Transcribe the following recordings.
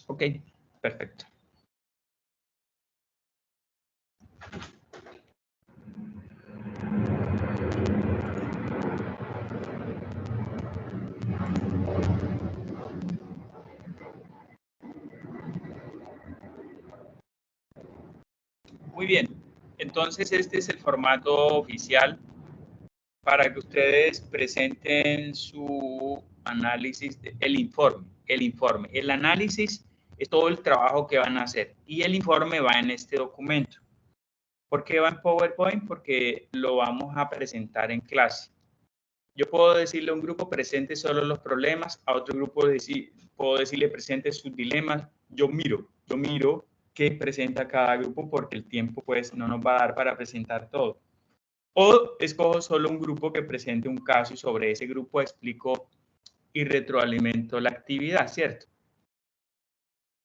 Ok, perfecto. Muy bien, entonces este es el formato oficial para que ustedes presenten su análisis, el informe. El análisis es todo el trabajo que van a hacer y el informe va en este documento. ¿Por qué va en PowerPoint? Porque lo vamos a presentar en clase. Yo puedo decirle a un grupo presente solo los problemas, a otro grupo puedo decirle presente sus dilemas. Yo miro qué presenta cada grupo porque el tiempo pues no nos va a dar para presentar todo. O escojo solo un grupo que presente un caso y sobre ese grupo explico y retroalimento la actividad, ¿cierto?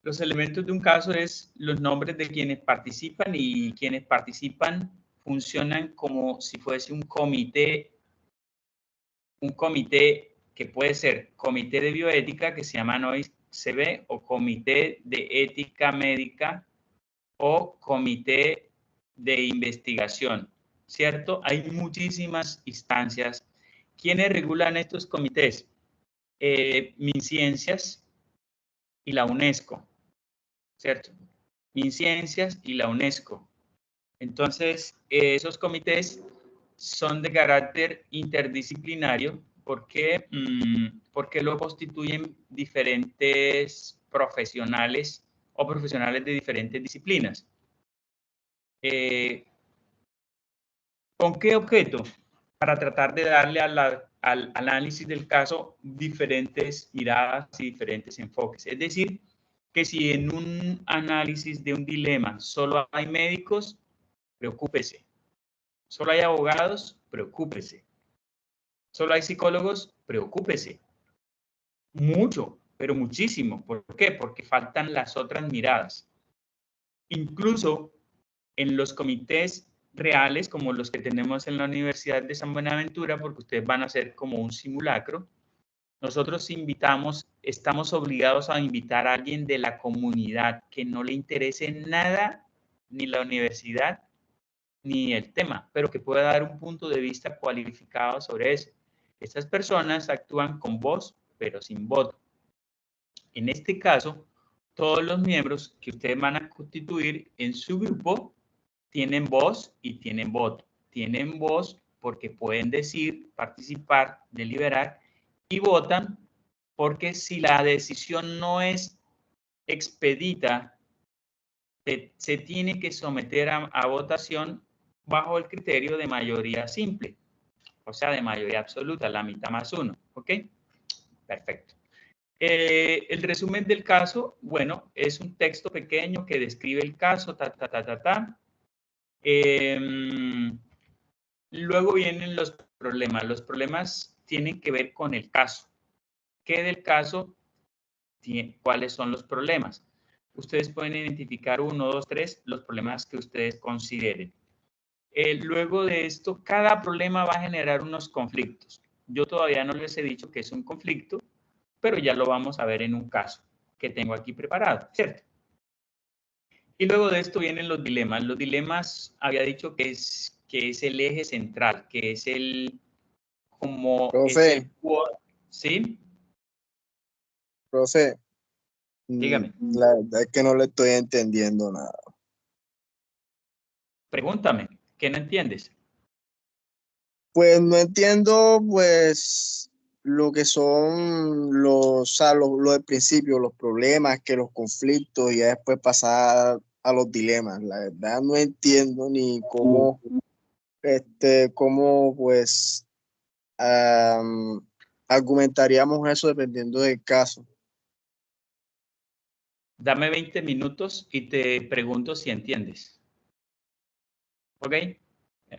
Los elementos de un caso es los nombres de quienes participan y quienes participan funcionan como si fuese un comité que puede ser comité de bioética que se llama NOICB o comité de ética médica o comité de investigación, ¿cierto? Hay muchísimas instancias. ¿Quiénes regulan estos comités? MinCiencias y la UNESCO, ¿cierto? MinCiencias y la UNESCO. Entonces, esos comités son de carácter interdisciplinario porque, porque lo constituyen diferentes profesionales o profesionales de diferentes disciplinas. ¿Con qué objeto? Para tratar de darle al análisis del caso diferentes miradas y diferentes enfoques. Es decir, que si en un análisis de un dilema solo hay médicos, preocúpese. Solo hay abogados, preocúpese. Solo hay psicólogos, preocúpese. Mucho, pero muchísimo. ¿Por qué? Porque faltan las otras miradas. Incluso en los comités reales, como los que tenemos en la Universidad de San Buenaventura, porque ustedes van a hacer como un simulacro, nosotros estamos obligados a invitar a alguien de la comunidad que no le interese nada, ni la universidad, ni el tema, pero que pueda dar un punto de vista cualificado sobre eso. Estas personas actúan con voz, pero sin voto. En este caso, todos los miembros que ustedes van a constituir en su grupo tienen voz y tienen voto. Tienen voz porque pueden decir, participar, deliberar y votan porque si la decisión no es expedita, se tiene que someter a votación bajo el criterio de mayoría simple, o sea, de mayoría absoluta, la mitad más uno, ¿ok? Perfecto. El resumen del caso, bueno, es un texto pequeño que describe el caso, luego vienen los problemas. Los problemas tienen que ver con el caso. ¿Qué del caso? ¿Cuáles son los problemas? Ustedes pueden identificar 1, 2, 3, los problemas que ustedes consideren. Luego de esto, cada problema va a generar unos conflictos. Yo todavía no les he dicho que es un conflicto, pero ya lo vamos a ver en un caso que tengo aquí preparado, ¿cierto? Y luego de esto vienen los dilemas. Los dilemas había dicho que es el eje central, que es el, como Profe, es el, ¿sí? Profe, Dígame. la verdad es que no le estoy entendiendo nada. Pregúntame, ¿qué no entiendes? Pues no entiendo, pues, lo que son lo del principio, los problemas, que los conflictos, y ya después pasar a los dilemas. La verdad no entiendo ni cómo, pues, argumentaríamos eso dependiendo del caso. Dame 20 minutos y te pregunto si entiendes. ¿Ok?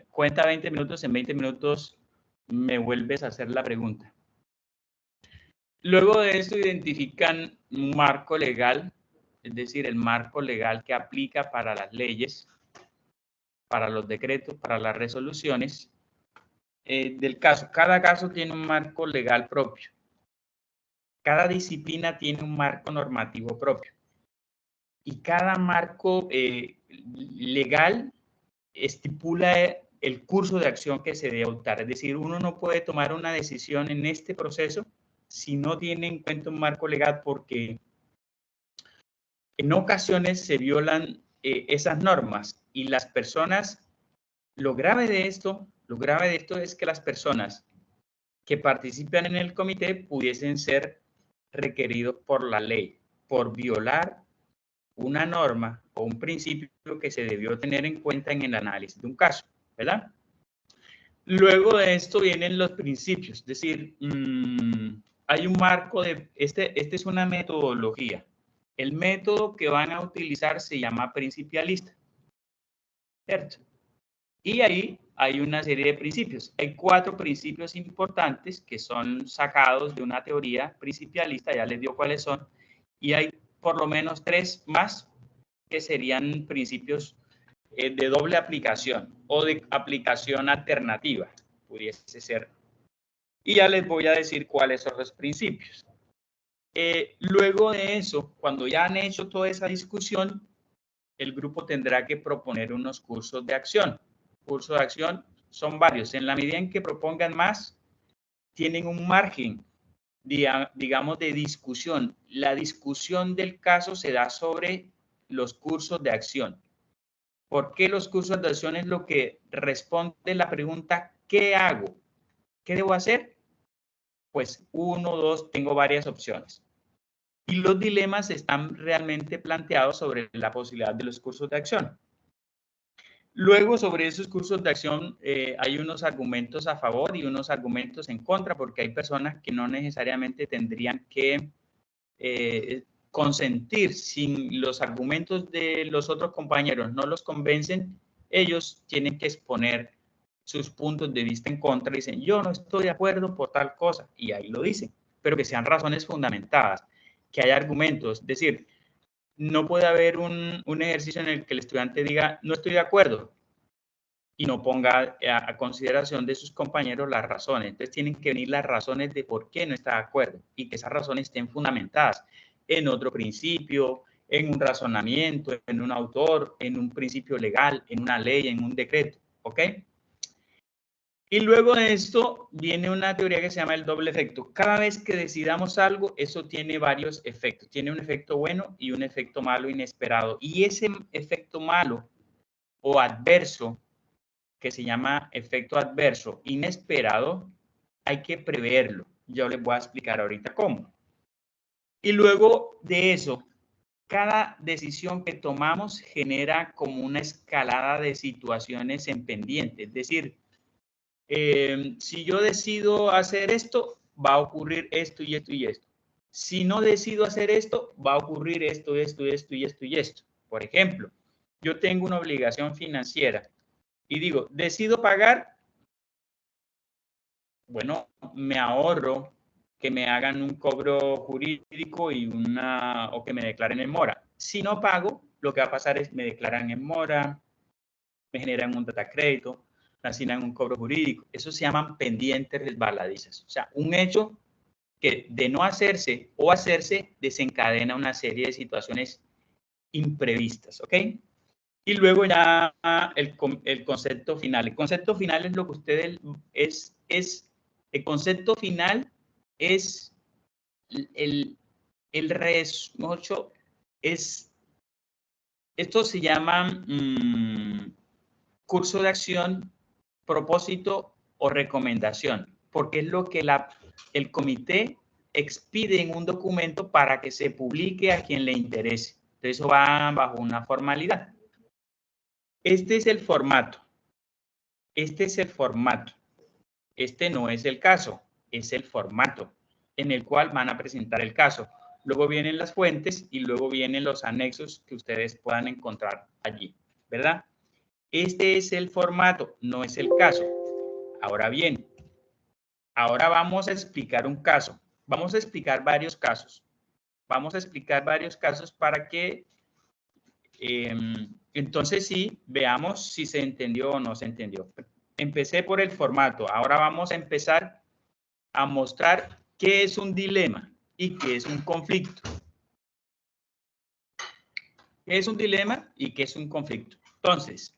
Cuenta 20 minutos, en 20 minutos me vuelves a hacer la pregunta. Luego de esto identifican un marco legal, es decir, el marco legal que aplica para las leyes, para los decretos, para las resoluciones del caso. Cada caso tiene un marco legal propio. Cada disciplina tiene un marco normativo propio. y cada marco legal estipula el curso de acción que se debe adoptar. Es decir, uno no puede tomar una decisión en este proceso si no tiene en cuenta un marco legal, porque en ocasiones se violan esas normas y las personas, lo grave de esto es que las personas que participan en el comité pudiesen ser requeridos por la ley por violar una norma o un principio que se debió tener en cuenta en el análisis de un caso, ¿verdad? Luego de esto vienen los principios, es decir, hay un marco de, este es una metodología. El método que van a utilizar se llama principialista, ¿cierto? Y ahí hay una serie de principios. Hay 4 principios importantes que son sacados de una teoría principialista, ya les digo cuáles son, y hay por lo menos 3 más que serían principios de doble aplicación o de aplicación alternativa, pudiese ser. Y ya les voy a decir cuáles son los principios. Luego de eso, cuando ya han hecho toda esa discusión, el grupo tendrá que proponer unos cursos de acción. Cursos de acción son varios. En la medida en que propongan más, tienen un margen, digamos, de discusión. La discusión del caso se da sobre los cursos de acción. ¿Por qué los cursos de acción? Es lo que responde la pregunta, ¿qué hago? ¿Qué debo hacer? Pues 1, 2, tengo varias opciones. Y los dilemas están realmente planteados sobre la posibilidad de los cursos de acción. Luego, sobre esos cursos de acción, hay unos argumentos a favor y unos argumentos en contra, porque hay personas que no necesariamente tendrían que consentir. Si los argumentos de los otros compañeros no los convencen, ellos tienen que exponer sus puntos de vista en contra y dicen, yo no estoy de acuerdo por tal cosa, y ahí lo dicen, pero que sean razones fundamentadas, que haya argumentos. Es decir, no puede haber un ejercicio en el que el estudiante diga, no estoy de acuerdo, y no ponga a consideración de sus compañeros las razones. Entonces tienen que venir las razones de por qué no está de acuerdo y que esas razones estén fundamentadas en otro principio, en un razonamiento, en un autor, en un principio legal, en una ley, en un decreto, ¿ok? Y luego de esto viene una teoría que se llama el doble efecto. Cada vez que decidamos algo, eso tiene varios efectos. Tiene un efecto bueno y un efecto malo inesperado. Y ese efecto malo o adverso, que se llama efecto adverso inesperado, hay que preverlo. Yo les voy a explicar ahorita cómo. Y luego de eso, cada decisión que tomamos genera como una escalada de situaciones en pendiente. Es decir, si yo decido hacer esto, va a ocurrir esto y esto y esto. Si no decido hacer esto, va a ocurrir esto, esto, esto y esto y esto. Por ejemplo, yo tengo una obligación financiera y digo, decido pagar, bueno, me ahorro que me hagan un cobro jurídico o que me declaren en mora. Si no pago, lo que va a pasar es me declaran en mora, me generan un data crédito, me asignan un cobro jurídico. Eso se llaman pendientes resbaladizas. O sea, un hecho que de no hacerse o hacerse desencadena una serie de situaciones imprevistas, ¿ok? Y luego ya el concepto final. El concepto final es lo que ustedes el concepto final es esto se llama curso de acción, propósito o recomendación, porque es lo que el comité expide en un documento para que se publique a quien le interese. Entonces eso va bajo una formalidad. Este es el formato. Este es el formato. Este no es el caso, es el formato en el cual van a presentar el caso. Luego vienen las fuentes y luego vienen los anexos que ustedes puedan encontrar allí, ¿verdad? Este es el formato, no es el caso. Ahora bien, ahora vamos a explicar un caso. Vamos a explicar varios casos. Vamos a explicar varios casos para que entonces sí, veamos si se entendió o no se entendió. Empecé por el formato. Ahora vamos a empezar a mostrar qué es un dilema y qué es un conflicto. ¿Qué es un dilema y qué es un conflicto? Entonces,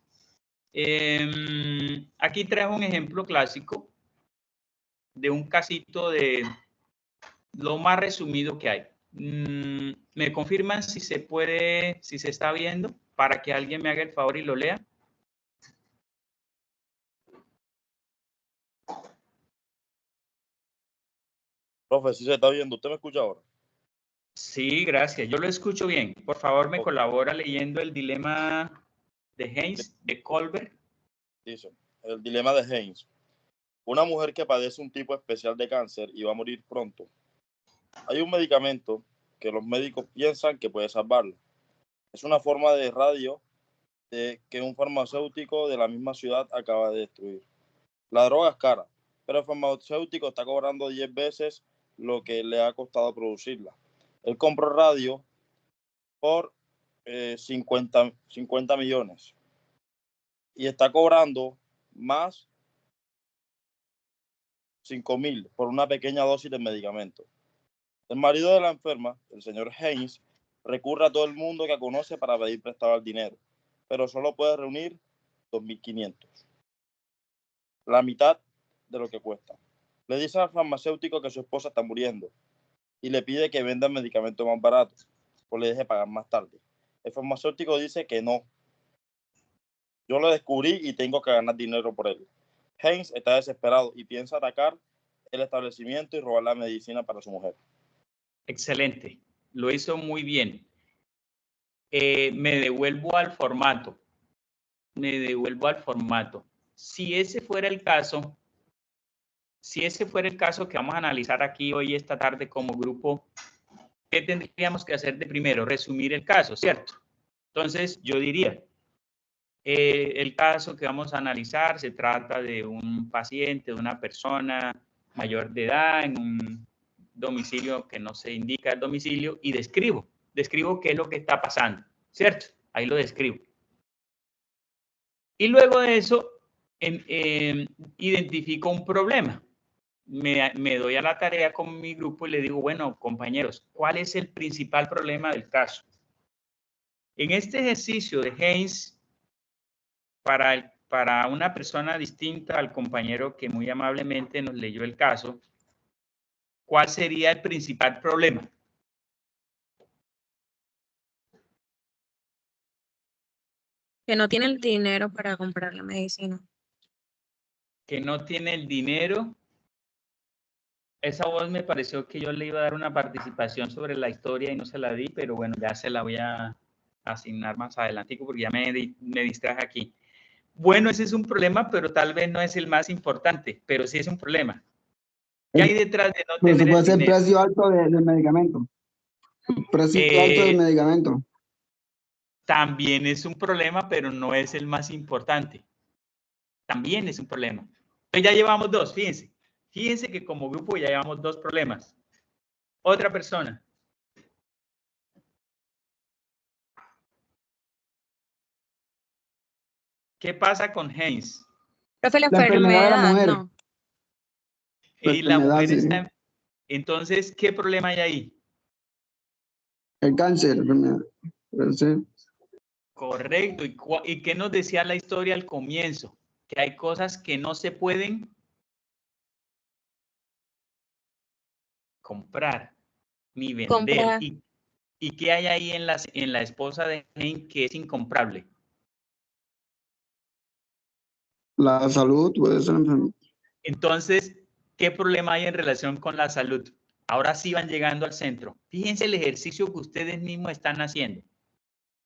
aquí traigo un ejemplo clásico de un casito de lo más resumido que hay. ¿Me confirman si se puede, si se está viendo, para que alguien me haga el favor y lo lea? Profe, sí se está viendo. ¿Usted me escucha ahora? Sí, gracias. Yo lo escucho bien. Por favor, me Ok. colabora leyendo el dilema de Heinz de Colbert. Dice, el dilema de Heinz. Una mujer que padece un tipo especial de cáncer y va a morir pronto. Hay un medicamento que los médicos piensan que puede salvarla. Es una forma de radio que un farmacéutico de la misma ciudad acaba de destruir. La droga es cara, pero el farmacéutico está cobrando 10 veces lo que le ha costado producirla. Él compró radio por 50 millones y está cobrando más 5.000 por una pequeña dosis de medicamento. El marido de la enferma, el señor Heinz, recurre a todo el mundo que conoce para pedir prestado el dinero, pero solo puede reunir 2.500, la mitad de lo que cuesta. Le dice al farmacéutico que su esposa está muriendo y le pide que venda el medicamento más barato o le deje pagar más tarde. El farmacéutico dice que no. Yo lo descubrí y tengo que ganar dinero por él. Heinz está desesperado y piensa atacar el establecimiento y robar la medicina para su mujer. Excelente. Lo hizo muy bien. Me devuelvo al formato. Si ese fuera el caso, que vamos a analizar aquí hoy, esta tarde como grupo, ¿qué tendríamos que hacer de primero? Resumir el caso, ¿cierto? Entonces, yo diría, el caso que vamos a analizar se trata de un paciente, de una persona mayor de edad en un domicilio que no se indica el domicilio y describo qué es lo que está pasando, ¿cierto? Ahí lo describo. Y luego de eso, identifico un problema. Me doy a la tarea con mi grupo y le digo, bueno, compañeros, ¿cuál es el principal problema del caso? En este ejercicio de Heinz, para una persona distinta al compañero que muy amablemente nos leyó el caso, ¿cuál sería el principal problema? Que no tiene el dinero para comprar la medicina. Que no tiene el dinero. Esa voz me pareció que yo le iba a dar una participación sobre la historia y no se la di, pero bueno, ya se la voy a asignar más adelante porque ya me distraje aquí. Bueno, ese es un problema, pero tal vez no es el más importante, pero sí es un problema. ¿Qué hay detrás de no tener el dinero? Precio alto del medicamento. Precio alto del medicamento. También es un problema, pero no es el más importante. También es un problema. Entonces ya llevamos dos, fíjense. Fíjense que como grupo ya llevamos dos problemas. Otra persona. ¿Qué pasa con Heinz? Profe, la enfermedad de la enfermedad, mujer. no. Y la enfermedad, mujer sí. está... Entonces, ¿qué problema hay ahí? El cáncer, enfermedad. Sí. Correcto. ¿Y qué nos decía la historia al comienzo? Que hay cosas que no se pueden comprar ni vender. Comprar. ¿Y qué hay ahí en la esposa de Heinz que es incomprable? La salud puede ser enfermedad. Entonces, ¿qué problema hay en relación con la salud? Ahora sí van llegando al centro. Fíjense el ejercicio que ustedes mismos están haciendo.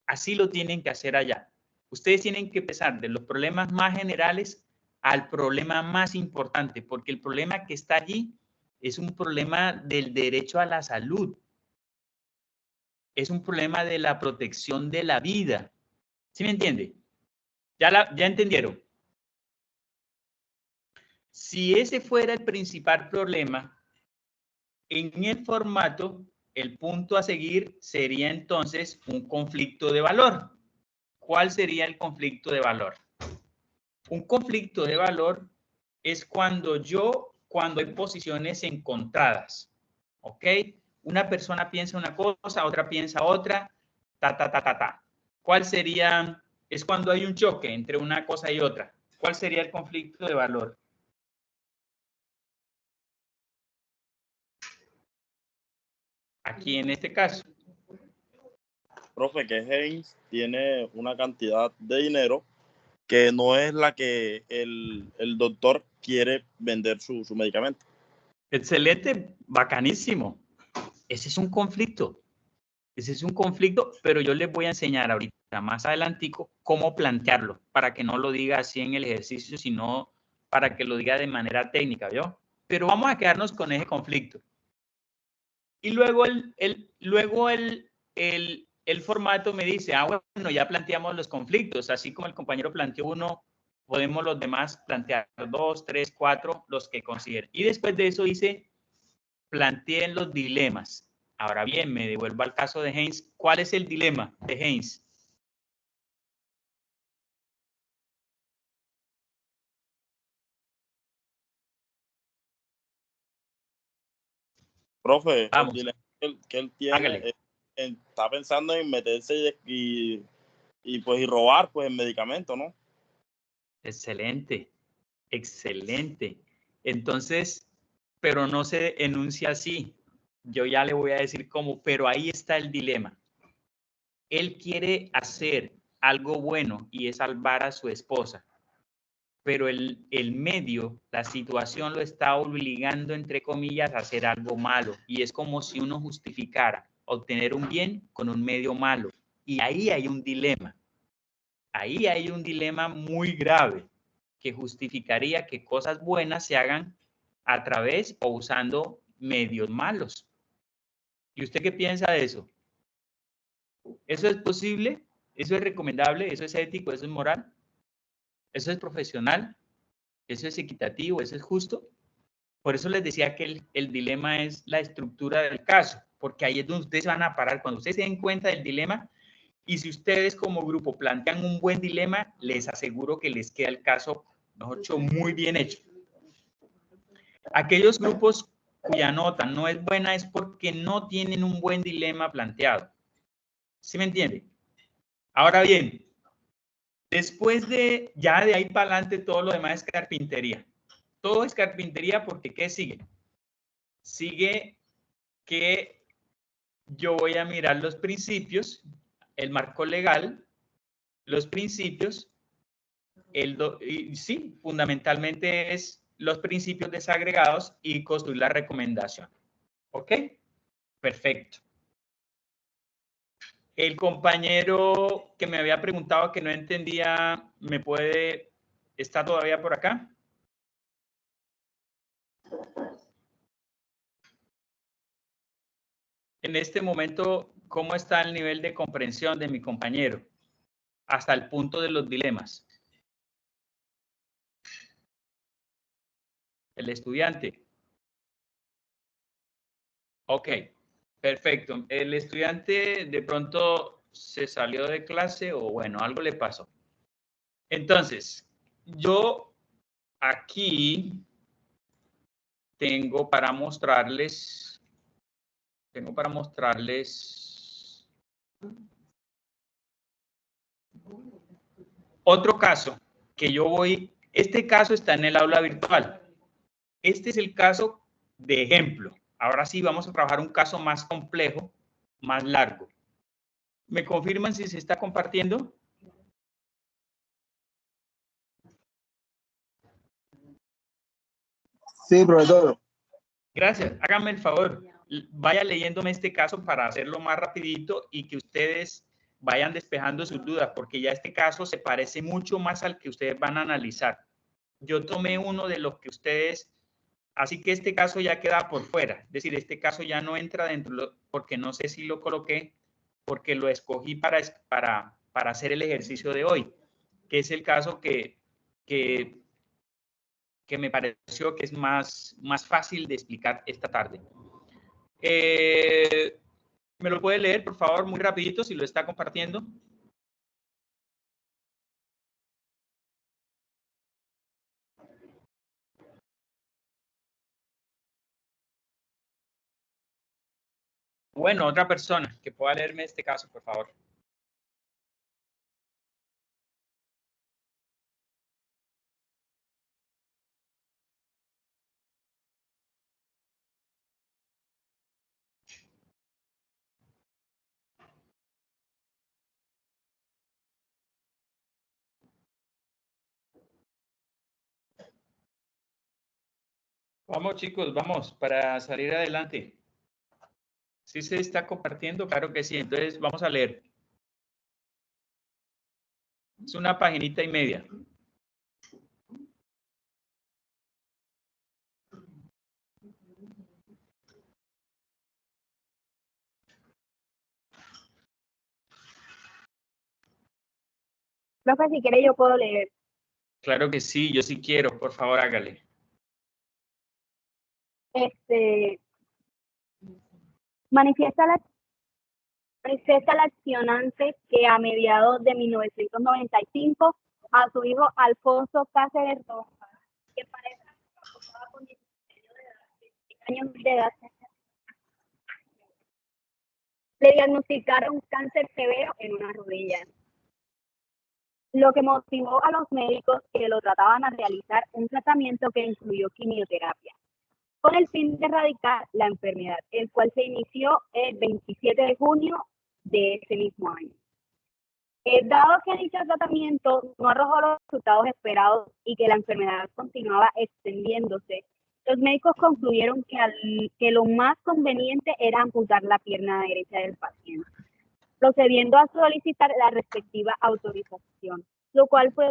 Así lo tienen que hacer allá. Ustedes tienen que empezar de los problemas más generales al problema más importante, porque el problema que está allí es un problema del derecho a la salud. Es un problema de la protección de la vida. ¿Sí me entiende? ¿Ya entendieron? Si ese fuera el principal problema, en el formato, el punto a seguir sería entonces un conflicto de valor. ¿Cuál sería el conflicto de valor? Un conflicto de valor es cuando hay posiciones encontradas, ¿ok? Una persona piensa una cosa, otra piensa otra, ¿Cuál sería? Es cuando hay un choque entre una cosa y otra. ¿Cuál sería el conflicto de valor? Aquí en este caso. Profe, que Heinz tiene una cantidad de dinero que no es la que el doctor quiere vender su medicamento. Excelente, bacanísimo. Ese es un conflicto. Ese es un conflicto, pero yo les voy a enseñar ahorita, más adelantico, cómo plantearlo, para que no lo diga así en el ejercicio, sino para que lo diga de manera técnica, ¿vio? Pero vamos a quedarnos con ese conflicto. Y luego el formato me dice, bueno, ya planteamos los conflictos, así como el compañero planteó uno, podemos los demás plantear 2, 3, 4, los que consideren. Y después de eso dice, planteen los dilemas. Ahora bien, me devuelvo al caso de Heinz. ¿Cuál es el dilema de Heinz? Profe, el Vamos, dilema que él tiene, hágale. está pensando en meterse y robar pues el medicamento, ¿no? Excelente, excelente. Entonces, pero no se enuncia así. Yo ya le voy a decir cómo, pero ahí está el dilema. Él quiere hacer algo bueno y es salvar a su esposa, pero el medio, la situación lo está obligando, entre comillas, a hacer algo malo. Y es como si uno justificara obtener un bien con un medio malo. Y ahí hay un dilema. Ahí hay un dilema muy grave que justificaría que cosas buenas se hagan a través o usando medios malos. ¿Y usted qué piensa de eso? ¿Eso es posible? ¿Eso es recomendable? ¿Eso es ético? ¿Eso es moral? ¿Eso es profesional? ¿Eso es equitativo? ¿Eso es justo? Por eso les decía que el dilema es la estructura del caso, porque ahí es donde ustedes van a parar. Cuando ustedes se den cuenta del dilema, y si ustedes como grupo plantean un buen dilema, les aseguro que les queda el caso, mejor dicho, muy bien hecho. Aquellos grupos cuya nota no es buena es porque no tienen un buen dilema planteado. ¿Sí me entiende? Ahora bien, después de, ya de ahí para adelante, todo lo demás es carpintería. Todo es carpintería porque ¿qué sigue? Sigue que yo voy a mirar los principios, el marco legal, los principios, y sí, fundamentalmente es los principios desagregados y construir la recomendación. ¿Ok? Perfecto. El compañero que me había preguntado que no entendía, ¿está todavía por acá? En este momento, ¿cómo está el nivel de comprensión de mi compañero? Hasta el punto de los dilemas. El estudiante. Ok, perfecto. El estudiante de pronto se salió de clase o bueno, algo le pasó. Entonces, yo aquí tengo para mostrarles otro caso que este caso está en el aula virtual. Este es el caso de ejemplo. Ahora sí vamos a trabajar un caso más complejo, más largo. ¿Me confirman si se está compartiendo? Sí, profesor. Gracias. Háganme el favor. Vaya leyéndome este caso para hacerlo más rapidito y que ustedes vayan despejando sus dudas, porque ya este caso se parece mucho más al que ustedes van a analizar. Yo tomé uno de los que ustedes, así que este caso ya queda por fuera. Es decir, este caso ya no entra dentro, porque no sé si lo coloqué, porque lo escogí para hacer el ejercicio de hoy, que es el caso que me pareció que es más fácil de explicar esta tarde. ¿Me lo puede leer, por favor, muy rapidito, si lo está compartiendo? Bueno, otra persona que pueda leerme este caso, por favor. Vamos, chicos, vamos, para salir adelante. ¿Sí se está compartiendo? Claro que sí. Entonces, vamos a leer. Es una paginita y media. Profe, si quiere yo puedo leer. Claro que sí, yo sí quiero. Por favor, hágale. Manifiesta la accionante que a mediados de 1995 a su hijo Alfonso Cáceres Rojas, que parece con 16 años de edad, le diagnosticaron cáncer severo en una rodilla, lo que motivó a los médicos que lo trataban a realizar un tratamiento que incluyó quimioterapia, con el fin de erradicar la enfermedad, el cual se inició el 27 de junio de ese mismo año. Dado que dicho tratamiento no arrojó los resultados esperados y que la enfermedad continuaba extendiéndose, los médicos concluyeron que lo más conveniente era amputar la pierna derecha del paciente, procediendo a solicitar la respectiva autorización, la cual fue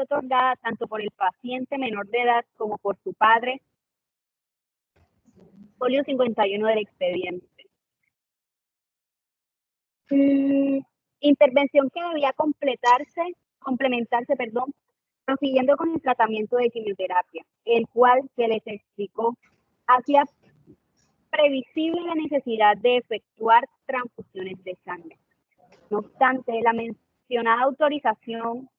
otorgada tanto por el paciente menor de edad como por su padre, folio 51 del expediente. Intervención que debía complementarse, prosiguiendo con el tratamiento de quimioterapia, el cual se les explicó hacía previsible la necesidad de efectuar transfusiones de sangre. No obstante, la mencionada autorización,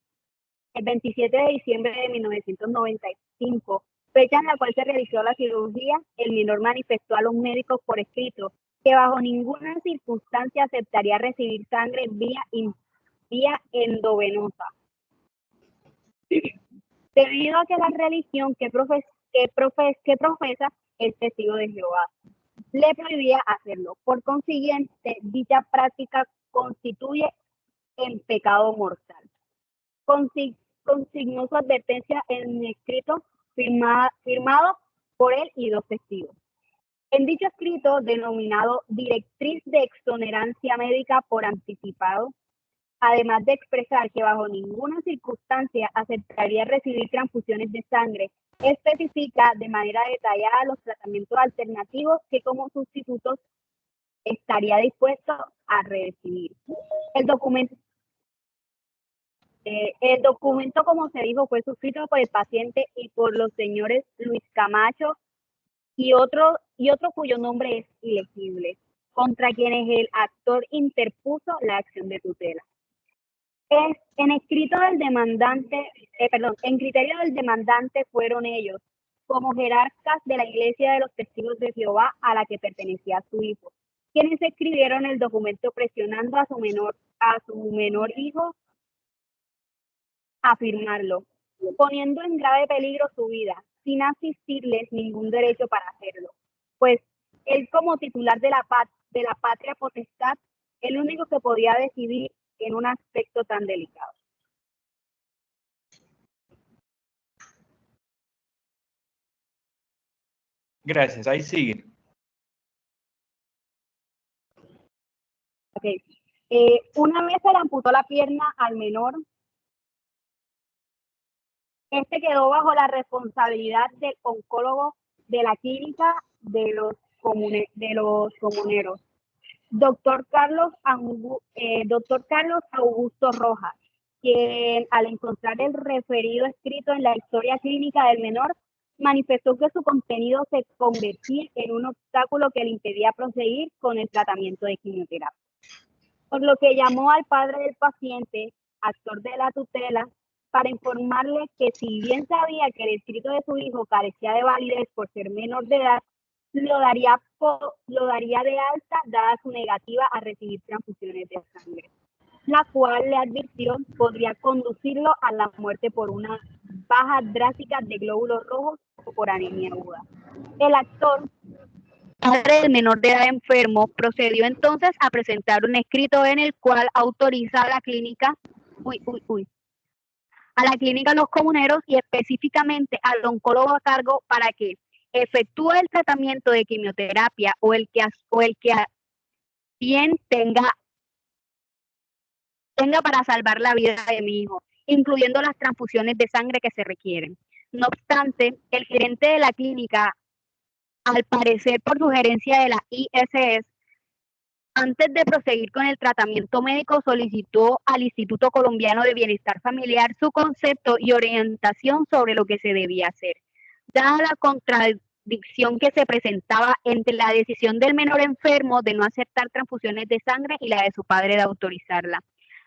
el 27 de diciembre de 1995, fecha en la cual se realizó la cirugía, el menor manifestó a los médicos por escrito que bajo ninguna circunstancia aceptaría recibir sangre vía endovenosa, debido a que la religión que profesa el testigo de Jehová le prohibía hacerlo. Por consiguiente, dicha práctica constituye en pecado mortal. Consignó su advertencia en un escrito firmado por él y 2 testigos. En dicho escrito, denominado Directriz de Exonerancia Médica por Anticipado, además de expresar que bajo ninguna circunstancia aceptaría recibir transfusiones de sangre, especifica de manera detallada los tratamientos alternativos que como sustitutos estaría dispuesto a recibir. El documento, como se dijo, fue suscrito por el paciente y por los señores Luis Camacho y otro cuyo nombre es ilegible, contra quienes el actor interpuso la acción de tutela. En criterio del demandante fueron ellos, como jerarcas de la Iglesia de los Testigos de Jehová a la que pertenecía su hijo, quienes escribieron el documento presionando a su menor hijo a firmarlo, poniendo en grave peligro su vida, sin asistirles ningún derecho para hacerlo, pues él como titular de la patria potestad, el único que podía decidir en un aspecto tan delicado. Gracias, ahí sigue. Okay. Una vez se le amputó la pierna al menor, este quedó bajo la responsabilidad del oncólogo de la clínica de los comuneros, doctor Carlos Augusto Rojas, quien al encontrar el referido escrito en la historia clínica del menor, manifestó que su contenido se convertía en un obstáculo que le impedía proseguir con el tratamiento de quimioterapia. Por lo que llamó al padre del paciente, actor de la tutela, para informarle que si bien sabía que el escrito de su hijo carecía de validez por ser menor de edad, lo daría de alta dada su negativa a recibir transfusiones de sangre, la cual le advirtió podría conducirlo a la muerte por una baja drástica de glóbulos rojos o por anemia aguda. El actor, padre del menor de edad enfermo, procedió entonces a presentar un escrito en el cual autoriza a la clínica, a la clínica Los Comuneros y específicamente al oncólogo a cargo para que, efectúa el tratamiento de quimioterapia o el que bien tenga para salvar la vida de mi hijo, incluyendo las transfusiones de sangre que se requieren. No obstante, el gerente de la clínica, al parecer por sugerencia de la ISS, antes de proseguir con el tratamiento médico, solicitó al Instituto Colombiano de Bienestar Familiar su concepto y orientación sobre lo que se debía hacer. Dada la contradicción que se presentaba entre la decisión del menor enfermo de no aceptar transfusiones de sangre y la de su padre de autorizarla,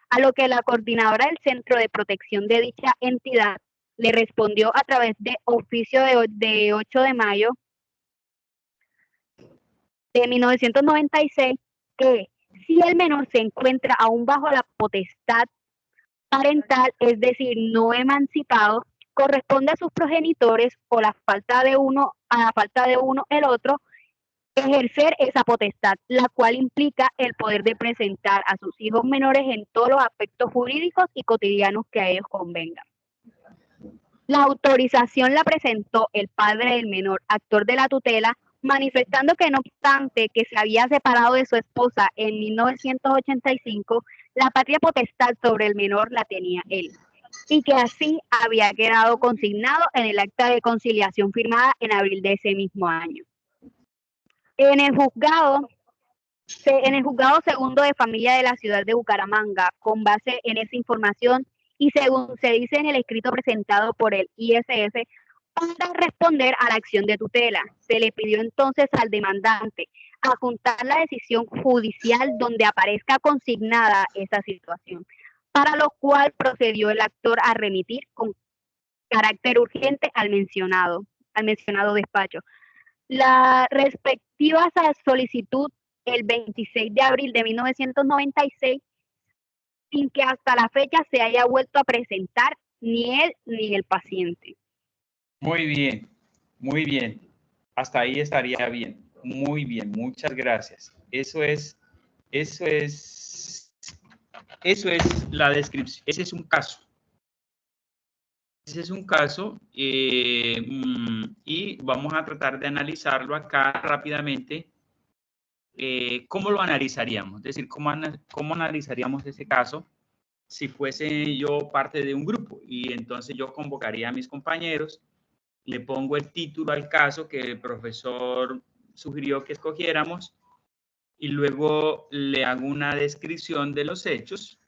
a lo que la coordinadora del Centro de Protección de dicha entidad le respondió a través de oficio de 8 de mayo de 1996 que si el menor se encuentra aún bajo la potestad parental, es decir, no emancipado, corresponde a sus progenitores o a la falta de uno el otro, ejercer esa potestad, la cual implica el poder de presentar a sus hijos menores en todos los aspectos jurídicos y cotidianos que a ellos convengan. La autorización la presentó el padre del menor, actor de la tutela, manifestando que no obstante que se había separado de su esposa en 1985, la patria potestad sobre el menor la tenía él, y que así había quedado consignado en el acta de conciliación firmada en abril de ese mismo año. En el juzgado segundo de familia de la ciudad de Bucaramanga, con base en esa información y según se dice en el escrito presentado por el ISS, para responder a la acción de tutela, se le pidió entonces al demandante adjuntar la decisión judicial donde aparezca consignada esa situación, para lo cual procedió el actor a remitir con carácter urgente al mencionado despacho la respectiva solicitud el 26 de abril de 1996, sin que hasta la fecha se haya vuelto a presentar ni él ni el paciente. Muy bien, muy bien. Hasta ahí estaría bien. Muy bien, muchas gracias. Eso es la descripción. Ese es un caso. Ese es un caso y vamos a tratar de analizarlo acá rápidamente. ¿Cómo lo analizaríamos? Es decir, ¿cómo analizaríamos ese caso si fuese yo parte de un grupo? Y entonces yo convocaría a mis compañeros, le pongo el título al caso que el profesor sugirió que escogiéramos y luego le hago una descripción de los hechos,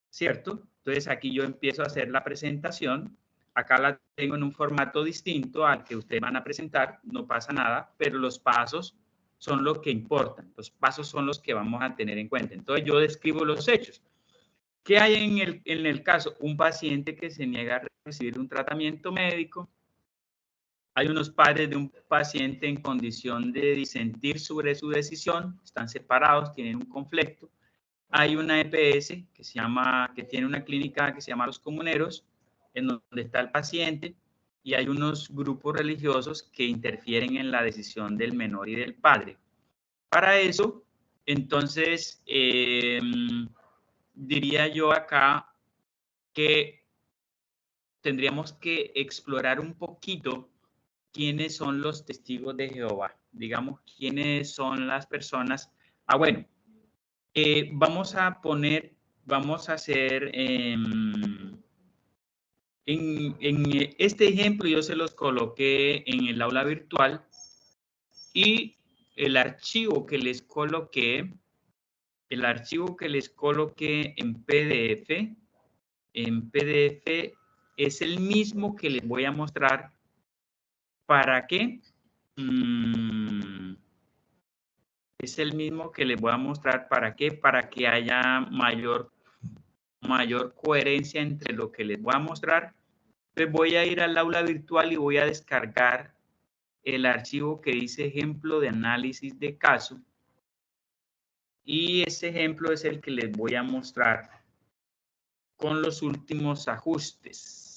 ¿cierto? Entonces aquí yo empiezo a hacer la presentación. Acá la tengo en un formato distinto al que ustedes van a presentar, no pasa nada, pero los pasos son lo que importan. Los pasos son los que vamos a tener en cuenta. Entonces yo describo los hechos. ¿Qué hay en el caso? Un paciente que se niega a recibir un tratamiento médico. Hay unos padres de un paciente en condición de disentir sobre su decisión, están separados, tienen un conflicto. Hay una EPS que tiene una clínica que se llama Los Comuneros, en donde está el paciente, y hay unos grupos religiosos que interfieren en la decisión del menor y del padre. Para eso, entonces, diría yo acá que tendríamos que explorar un poquito quiénes son los testigos de Jehová, digamos, quiénes son las personas. Bueno, vamos a hacer, en este ejemplo yo se los coloqué en el aula virtual y el archivo que les coloqué en PDF es el mismo que les voy a mostrar. ¿Para qué? Es el mismo que les voy a mostrar. ¿Para qué? Para que haya mayor coherencia entre lo que les voy a mostrar. Entonces voy a ir al aula virtual y voy a descargar el archivo que dice ejemplo de análisis de caso. Y ese ejemplo es el que les voy a mostrar con los últimos ajustes.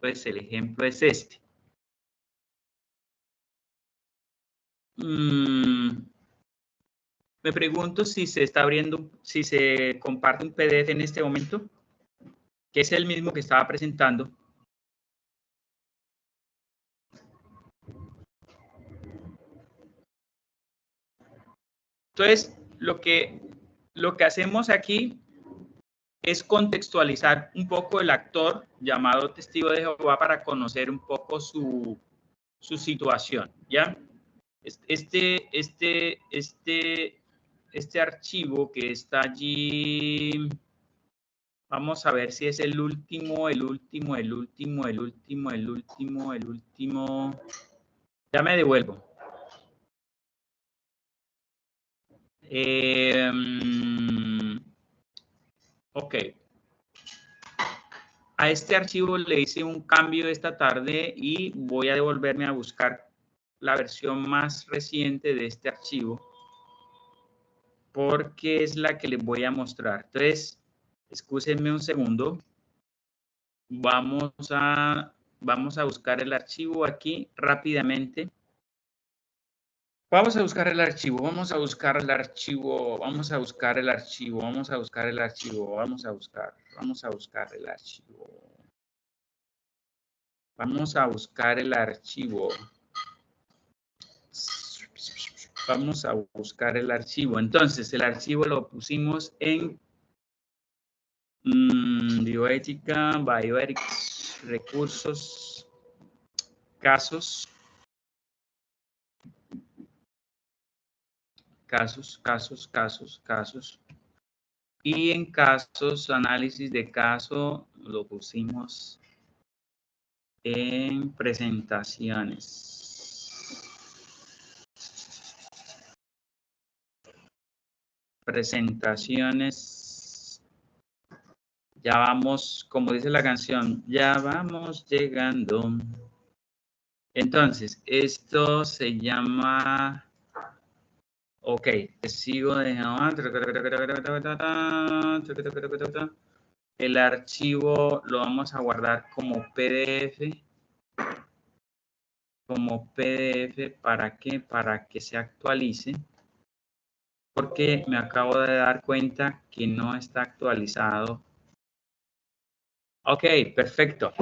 Pues el ejemplo es este. Me pregunto si se está abriendo, si se comparte un PDF en este momento, que es el mismo que estaba presentando. Entonces, lo que hacemos aquí es contextualizar un poco el actor llamado testigo de Jehová para conocer un poco su situación, ¿ya? Este archivo que está allí, vamos a ver si es el último. Ya me devuelvo. Ok. A este archivo le hice un cambio esta tarde y voy a devolverme a buscar la versión más reciente de este archivo porque es la que les voy a mostrar. Entonces, excúsenme un segundo. Vamos a buscar el archivo aquí rápidamente. Vamos a buscar el archivo. Entonces, el archivo lo pusimos en bioética, bioethics, recursos, casos. Y en casos, análisis de caso, lo pusimos en presentaciones. Ya vamos, como dice la canción, ya vamos llegando. Entonces, esto se llama, ok, testigo de Jehová. El archivo lo vamos a guardar como PDF. ¿Para qué? Para que se actualice. Porque me acabo de dar cuenta que no está actualizado. Ok, perfecto.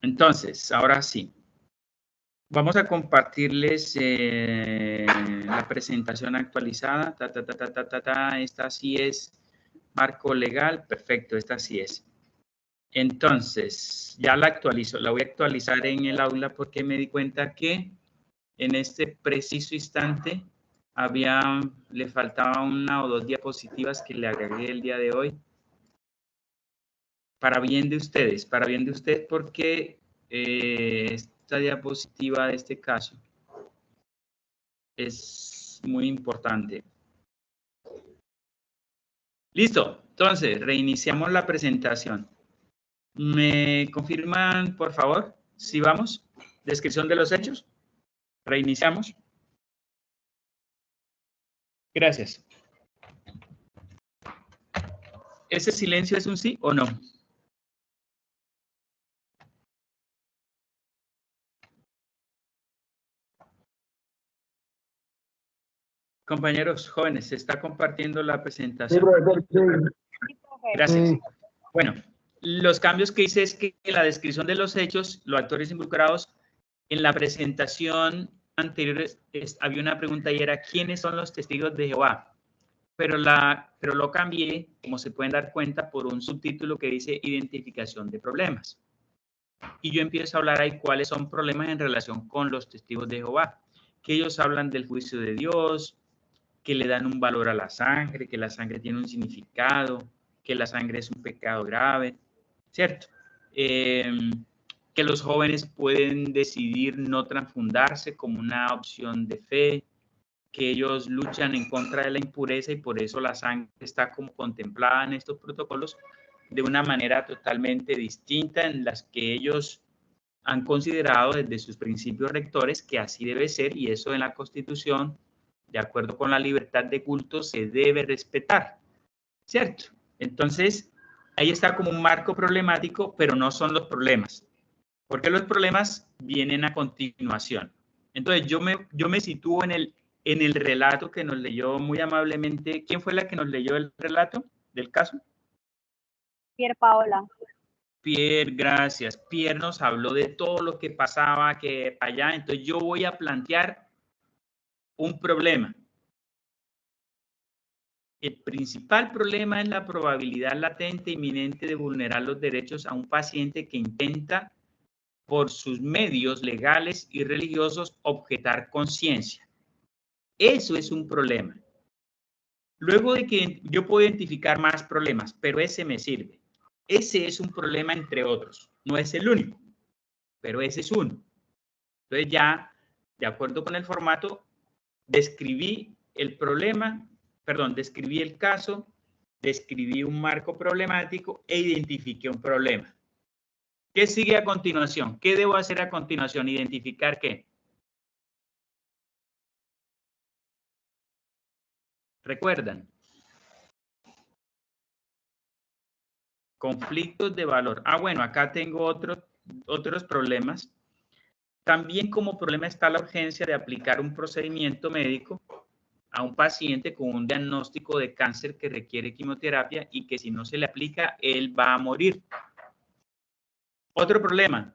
Entonces, ahora sí. Vamos a compartirles la presentación actualizada. Esta sí es marco legal. Perfecto, esta sí es. Entonces, ya la actualizo. La voy a actualizar en el aula porque me di cuenta que en este preciso instante le faltaba 1 o 2 diapositivas que le agregué el día de hoy. Para bien de ustedes porque esta diapositiva de este caso es muy importante. Listo, entonces reiniciamos la presentación. ¿Me confirman, por favor? Si vamos, descripción de los hechos. Reiniciamos. Gracias. ¿Ese silencio es un sí o no? Compañeros jóvenes, se está compartiendo la presentación. Gracias. Bueno, los cambios que hice es que en la descripción de los hechos, los actores involucrados, en la presentación anterior había una pregunta y era ¿quiénes son los testigos de Jehová? Pero lo cambié, como se pueden dar cuenta, por un subtítulo que dice identificación de problemas. Y yo empiezo a hablar ahí cuáles son problemas en relación con los testigos de Jehová, que ellos hablan del juicio de Dios, que le dan un valor a la sangre, que la sangre tiene un significado, que la sangre es un pecado grave, ¿cierto? Que los jóvenes pueden decidir no transfundarse como una opción de fe, que ellos luchan en contra de la impureza y por eso la sangre está como contemplada en estos protocolos de una manera totalmente distinta en las que ellos han considerado desde sus principios rectores que así debe ser y eso en la Constitución, de acuerdo con la libertad de culto, se debe respetar, ¿cierto? Entonces, ahí está como un marco problemático, pero no son los problemas, porque los problemas vienen a continuación. Entonces, yo me sitúo en el relato que nos leyó muy amablemente. ¿Quién fue la que nos leyó el relato del caso? Pier Paola. Pierre, gracias. Pierre nos habló de todo lo que pasaba que allá. Entonces, yo voy a plantear un problema. El principal problema es la probabilidad latente inminente de vulnerar los derechos a un paciente que intenta, por sus medios legales y religiosos, objetar conciencia. Eso es un problema. Luego de que yo puedo identificar más problemas, pero ese me sirve. Ese es un problema entre otros. No es el único, pero ese es uno. Entonces ya, de acuerdo con el formato, describí el problema, perdón, describí el caso, describí un marco problemático e identifiqué un problema. ¿Qué sigue a continuación? ¿Qué debo hacer a continuación? ¿Identificar qué? ¿Recuerdan? Conflictos de valor. Ah, bueno, acá tengo otros problemas. También como problema está la urgencia de aplicar un procedimiento médico a un paciente con un diagnóstico de cáncer que requiere quimioterapia y que si no se le aplica, él va a morir. Otro problema,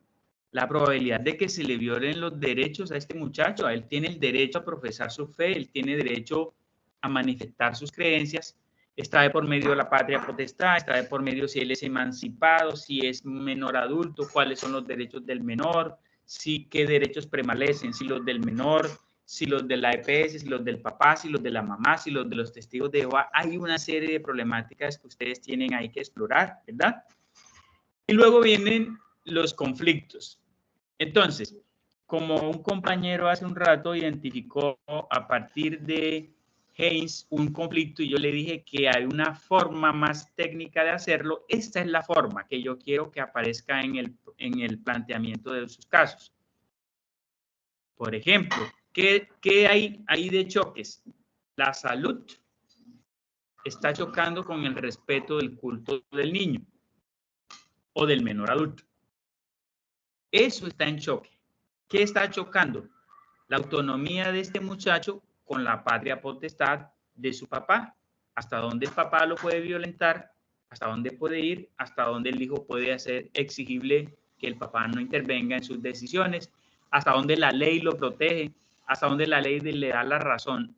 la probabilidad de que se le violen los derechos a este muchacho. Él tiene el derecho a profesar su fe, él tiene derecho a manifestar sus creencias. Está de por medio de la patria potestad, está de por medio si él es emancipado, si es menor adulto, cuáles son los derechos del menor, si qué derechos prevalecen, si los del menor, si los de la EPS, si los del papá, si los de la mamá, si los de los testigos de Jehová. Hay una serie de problemáticas que ustedes tienen ahí que explorar, ¿verdad? Y luego vienen los conflictos. Entonces, como un compañero hace un rato identificó a partir de Haynes un conflicto y yo le dije que hay una forma más técnica de hacerlo, esta es la forma que yo quiero que aparezca en el planteamiento de sus casos. Por ejemplo, ¿qué hay ahí de choques? La salud está chocando con el respeto del culto del niño o del menor adulto. Eso está en choque. ¿Qué está chocando? La autonomía de este muchacho con la patria potestad de su papá. Hasta dónde el papá lo puede violentar, hasta dónde puede ir, hasta dónde el hijo puede hacer exigible que el papá no intervenga en sus decisiones, hasta dónde la ley lo protege, hasta dónde la ley le da la razón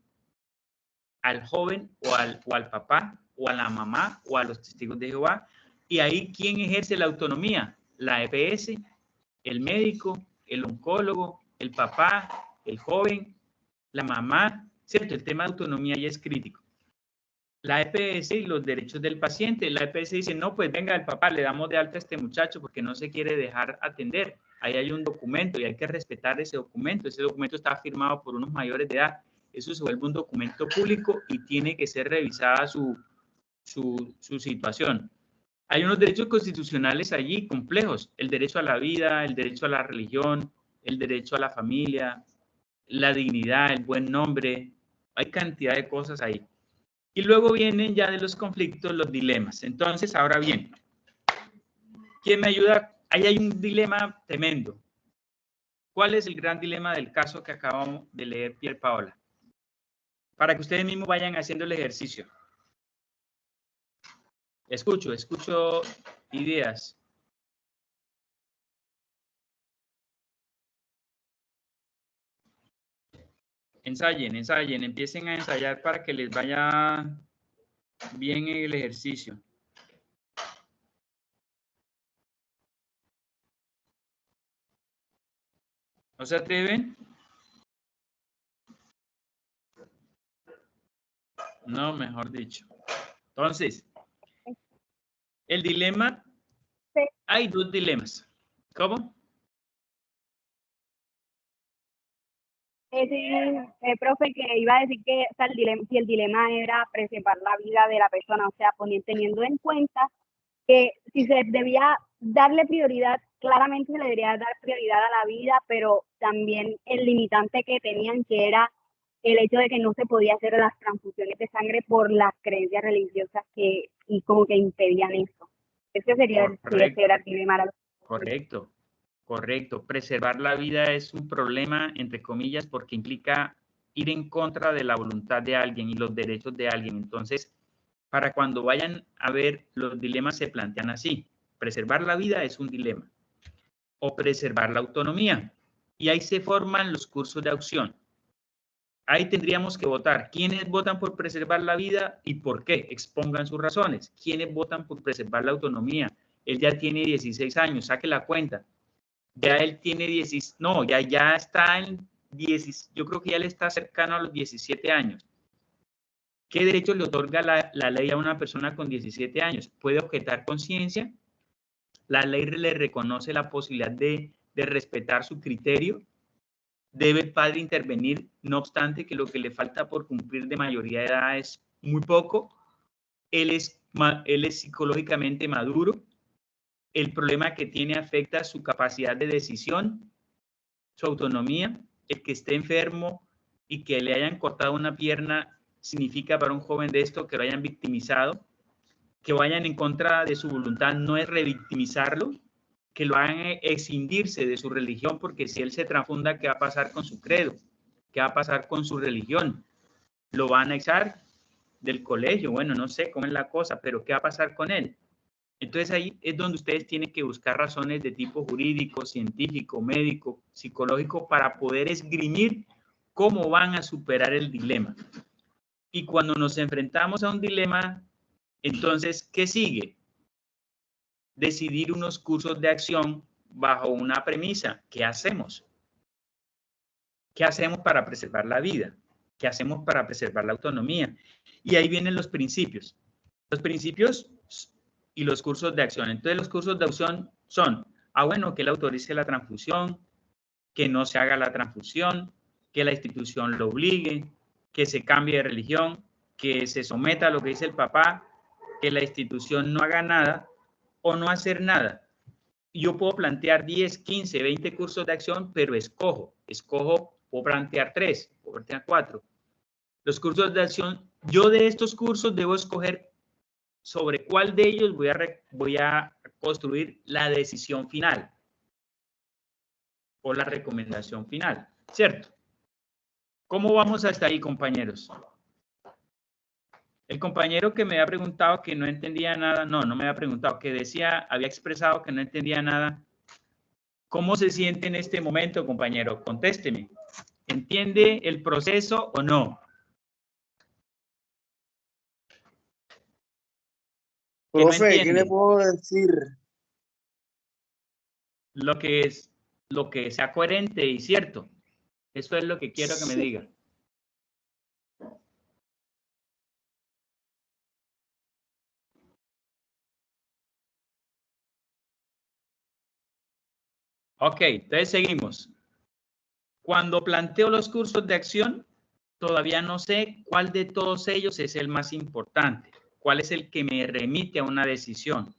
al joven o al papá o a la mamá o a los testigos de Jehová. Y ahí, ¿quién ejerce la autonomía? La EPS, el médico, el oncólogo, el papá, el joven, la mamá, ¿cierto? El tema de autonomía ya es crítico. La EPS y los derechos del paciente. La EPS dice, no, pues venga, el papá, le damos de alta a este muchacho porque no se quiere dejar atender. Ahí hay un documento y hay que respetar ese documento. Ese documento está firmado por unos mayores de edad. Eso se vuelve un documento público y tiene que ser revisada su situación. Hay unos derechos constitucionales allí complejos. El derecho a la vida, el derecho a la religión, el derecho a la familia, la dignidad, el buen nombre. Hay cantidad de cosas ahí. Y luego vienen ya de los conflictos los dilemas. Entonces, ahora bien, ¿quién me ayuda? Ahí hay un dilema tremendo. ¿Cuál es el gran dilema del caso que acabamos de leer, Pier Paola? Para que ustedes mismos vayan haciendo el ejercicio. Escucho ideas. Ensayen, empiecen a ensayar para que les vaya bien el ejercicio. ¿No se atreven? No, mejor dicho. Entonces, el dilema, hay dos dilemas. ¿Cómo? Profe, que iba a decir que o sea, si el dilema era preservar la vida de la persona, o sea, teniendo en cuenta que si se debía darle prioridad, claramente se le debería dar prioridad a la vida, pero también el limitante que tenían, que era el hecho de que no se podía hacer las transfusiones de sangre por las creencias religiosas y como que impedían eso. Ese sería el dilema. Correcto. Preservar la vida es un problema, entre comillas, porque implica ir en contra de la voluntad de alguien y los derechos de alguien. Entonces, para cuando vayan a ver, los dilemas se plantean así. Preservar la vida es un dilema. O preservar la autonomía. Y ahí se forman los cursos de opción. Ahí tendríamos que votar. ¿Quiénes votan por preservar la vida y por qué? Expongan sus razones. ¿Quiénes votan por preservar la autonomía? Él ya tiene 16 años, saque la cuenta. Ya él tiene 10, no, ya está en 10, yo creo que ya le está cercano a los 17 años. ¿Qué derecho le otorga la ley a una persona con 17 años? ¿Puede objetar conciencia? ¿La ley le reconoce la posibilidad de respetar su criterio? ¿Debe el padre intervenir, no obstante que lo que le falta por cumplir de mayoría de edad es muy poco? Él es psicológicamente maduro. El problema que tiene afecta su capacidad de decisión, su autonomía. El que esté enfermo y que le hayan cortado una pierna significa para un joven de esto que lo hayan victimizado. Que vayan en contra de su voluntad no es revictimizarlo. Que lo hagan escindirse de su religión, porque si él se transfunda, ¿qué va a pasar con su credo? ¿Qué va a pasar con su religión? ¿Lo van a echar del colegio? Bueno, no sé cómo es la cosa, pero ¿qué va a pasar con él? Entonces ahí es donde ustedes tienen que buscar razones de tipo jurídico, científico, médico, psicológico, para poder esgrimir cómo van a superar el dilema. Y cuando nos enfrentamos a un dilema, entonces, ¿qué sigue? Decidir unos cursos de acción bajo una premisa. ¿Qué hacemos? ¿Qué hacemos para preservar la vida? ¿Qué hacemos para preservar la autonomía? Y ahí vienen los principios. Los principios y los cursos de acción. Entonces, los cursos de acción son, bueno, que él autorice la transfusión, que no se haga la transfusión, que la institución lo obligue, que se cambie de religión, que se someta a lo que dice el papá, que la institución no haga nada o no hacer nada. Yo puedo plantear 10, 15, 20 cursos de acción, pero escojo, puedo plantear 3, puedo plantear 4. Los cursos de acción, yo de estos cursos debo escoger sobre cuál de ellos voy a construir la decisión final o la recomendación final, ¿cierto? ¿Cómo vamos hasta ahí, compañeros? El compañero que me había preguntado que no entendía nada, no me había preguntado, que había expresado que no entendía nada. ¿Cómo se siente en este momento, compañero? Contésteme. ¿Entiende el proceso o no? Profe, ¿qué le puedo decir? Lo que sea coherente y cierto. Eso es lo que quiero que me diga. Ok, entonces seguimos. Cuando planteo los cursos de acción, todavía no sé cuál de todos ellos es el más importante, cuál es el que me remite a una decisión,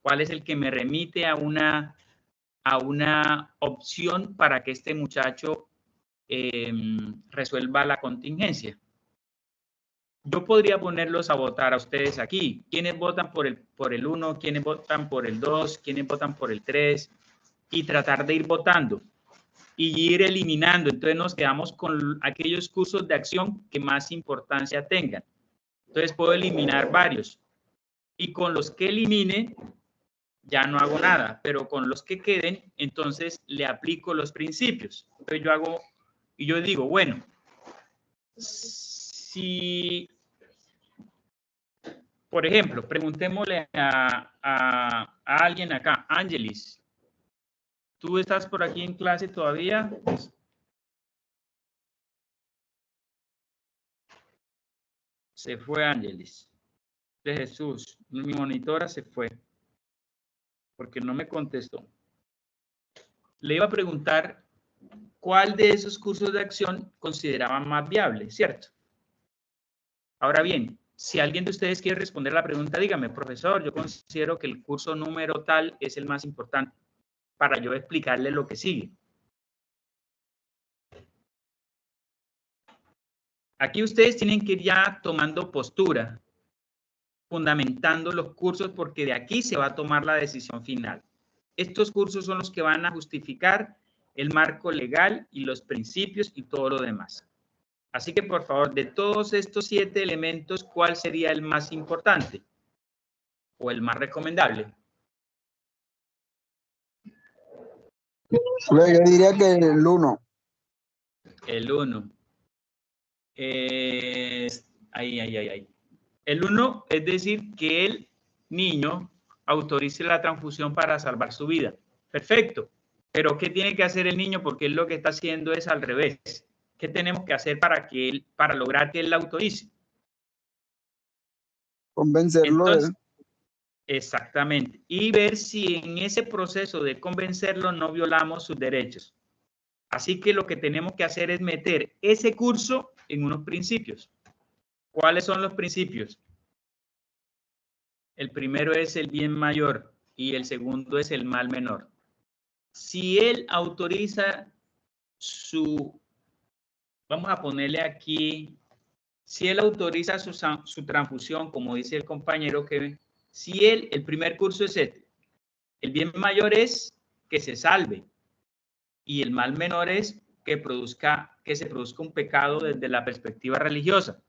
cuál es el que me remite a una opción para que este muchacho resuelva la contingencia. Yo podría ponerlos a votar a ustedes aquí. ¿Quiénes votan por el 1? ¿Quiénes votan por el 2? ¿Quiénes votan por el 3? Y tratar de ir votando y ir eliminando. Entonces nos quedamos con aquellos cursos de acción que más importancia tengan. Entonces puedo eliminar varios. Y con los que elimine, ya no hago nada. Pero con los que queden, entonces le aplico los principios. Entonces yo digo, bueno, si, por ejemplo, preguntémosle a alguien acá, Ángelis, ¿tú estás por aquí en clase todavía? Se fue Ángelis. De Jesús, mi monitora se fue porque no me contestó. Le iba a preguntar cuál de esos cursos de acción consideraban más viable, ¿cierto? Ahora bien, si alguien de ustedes quiere responder la pregunta, dígame, profesor, yo considero que el curso número tal es el más importante para yo explicarle lo que sigue. Aquí ustedes tienen que ir ya tomando postura, fundamentando los cursos, porque de aquí se va a tomar la decisión final. Estos cursos son los que van a justificar el marco legal y los principios y todo lo demás. Así que, por favor, de todos estos 7 elementos, ¿cuál sería el más importante o el más recomendable? Yo diría que el 1. El 1. Ahí. El 1 es decir que el niño autorice la transfusión para salvar su vida. Perfecto. Pero ¿qué tiene que hacer el niño? Porque él lo que está haciendo es al revés. ¿Qué tenemos que hacer para lograr que él la autorice? Convencerlo. Entonces, exactamente. Y ver si en ese proceso de convencerlo no violamos sus derechos. Así que lo que tenemos que hacer es meter ese curso en unos principios. ¿Cuáles son los principios? El primero es el bien mayor y el segundo es el mal menor. Si él autoriza vamos a ponerle aquí, si él autoriza su transfusión, como dice el compañero Kevin, si el primer curso es este, el bien mayor es que se salve y el mal menor es que se produzca un pecado desde la perspectiva religiosa.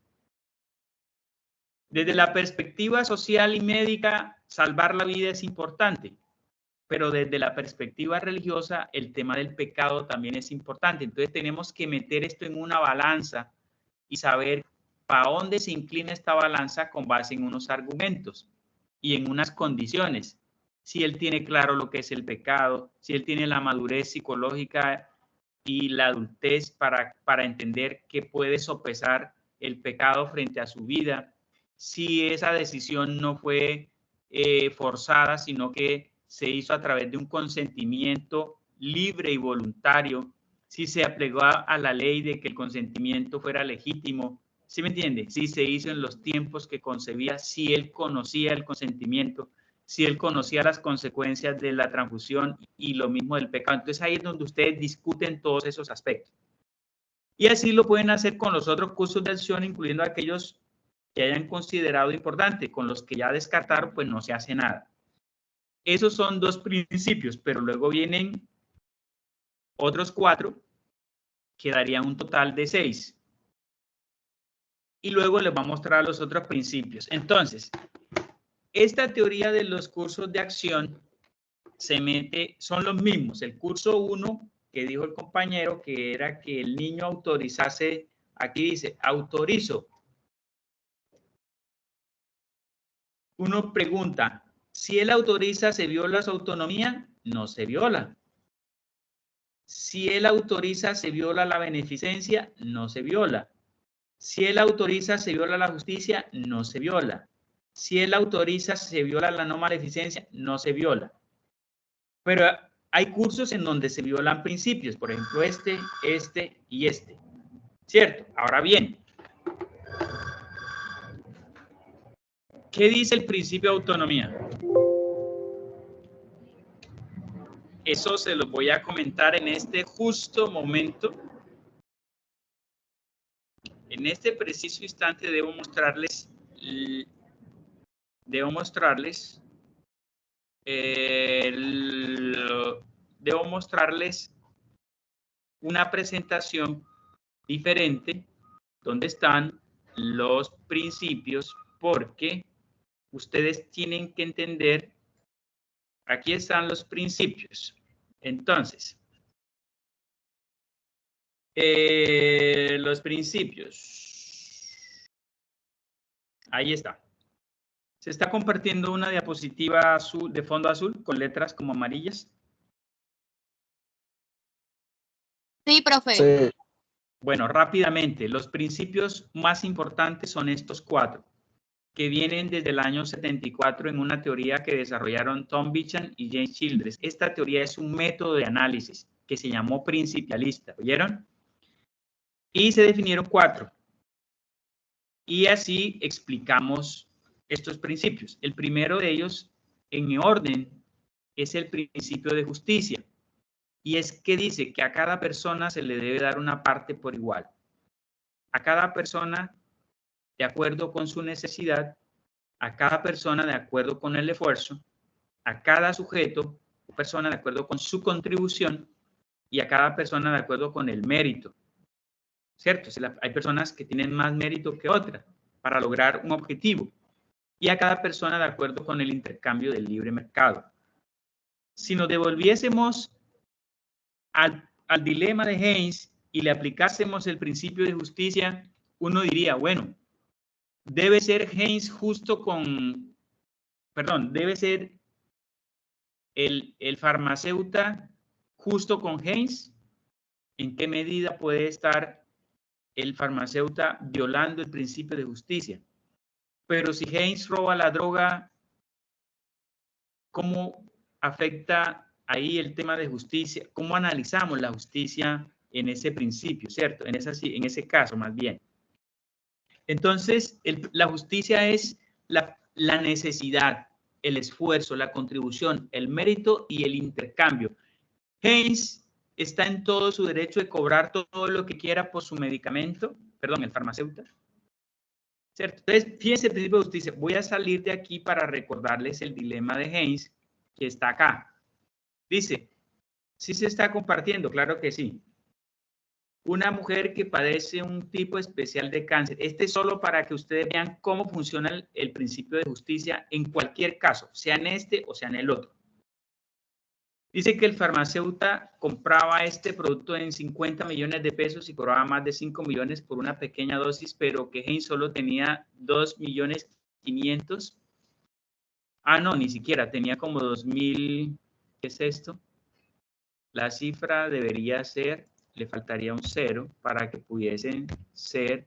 Desde la perspectiva social y médica, salvar la vida es importante, pero desde la perspectiva religiosa, el tema del pecado también es importante. Entonces tenemos que meter esto en una balanza y saber para dónde se inclina esta balanza con base en unos argumentos y en unas condiciones. Si él tiene claro lo que es el pecado, si él tiene la madurez psicológica y la adultez para entender que puede sopesar el pecado frente a su vida, si esa decisión no fue forzada, sino que se hizo a través de un consentimiento libre y voluntario, si se aplegó a la ley de que el consentimiento fuera legítimo, ¿sí me entiende? Si se hizo en los tiempos que concebía, si él conocía el consentimiento, si él conocía las consecuencias de la transfusión y lo mismo del pecado. Entonces ahí es donde ustedes discuten todos esos aspectos. Y así lo pueden hacer con los otros cursos de acción, incluyendo aquellos que hayan considerado importante. Con los que ya descartaron, pues no se hace nada. Esos son 2 principios, pero luego vienen otros 4, que darían un total de 6. Y luego les voy a mostrar los otros principios. Entonces, esta teoría de los cursos de acción son los mismos. El curso 1, que dijo el compañero, que era que el niño autorizase, aquí dice, autorizo. Uno pregunta, si él autoriza, ¿se viola su autonomía? No se viola. Si él autoriza, ¿se viola la beneficencia? No se viola. Si él autoriza, ¿se viola la justicia? No se viola. Si él autoriza, ¿se viola la no maleficencia? No se viola. Pero hay cursos en donde se violan principios, por ejemplo, este y este. ¿Cierto? Ahora bien, ¿qué dice el principio de autonomía? Eso se los voy a comentar en este justo momento. En este preciso instante debo mostrarles una presentación diferente donde están los principios, porque ustedes tienen que entender, aquí están los principios. Entonces, los principios. Ahí está. Se está compartiendo una diapositiva azul, de fondo azul, con letras como amarillas. Sí, profe. Sí. Bueno, rápidamente, los principios más importantes son estos 4, que vienen desde el año 74 en una teoría que desarrollaron Tom Beecham y James Childress. Esta teoría es un método de análisis que se llamó principialista, ¿oyeron? Y se definieron 4. Y así explicamos estos principios. El primero de ellos, en orden, es el principio de justicia. Y es que dice que a cada persona se le debe dar una parte por igual. A cada persona de acuerdo con su necesidad, a cada persona de acuerdo con el esfuerzo, a cada sujeto o persona de acuerdo con su contribución y a cada persona de acuerdo con el mérito. ¿Cierto? Hay personas que tienen más mérito que otras para lograr un objetivo y a cada persona de acuerdo con el intercambio del libre mercado. Si nos devolviésemos al dilema de Haynes y le aplicásemos el principio de justicia, uno diría, bueno, debe ser Haynes justo con, perdón, debe ser el farmacéutico justo con Haynes. ¿En qué medida puede estar el farmacéutico violando el principio de justicia? Pero si Haynes roba la droga, ¿cómo afecta ahí el tema de justicia? ¿Cómo analizamos la justicia en ese principio, cierto? En ese caso, más bien. Entonces, la justicia es la necesidad, el esfuerzo, la contribución, el mérito y el intercambio. Haynes está en todo su derecho de cobrar todo lo que quiera por su medicamento, perdón, el farmacéutico, ¿cierto? Entonces, fíjense el principio de justicia. Voy a salir de aquí para recordarles el dilema de Haynes, que está acá. Dice, ¿sí se está compartiendo? Claro que sí. Una mujer que padece un tipo especial de cáncer. Este es solo para que ustedes vean cómo funciona el principio de justicia en cualquier caso, sea en este o sea en el otro. Dice que el farmacéutico compraba este producto en 50 millones de pesos y cobraba más de 5 millones por una pequeña dosis, pero que Haynes solo tenía 2.500.000. Ah, no, ni siquiera, tenía como 2.000. ¿Qué es esto? La cifra debería ser, le faltaría un 0 para que pudiesen ser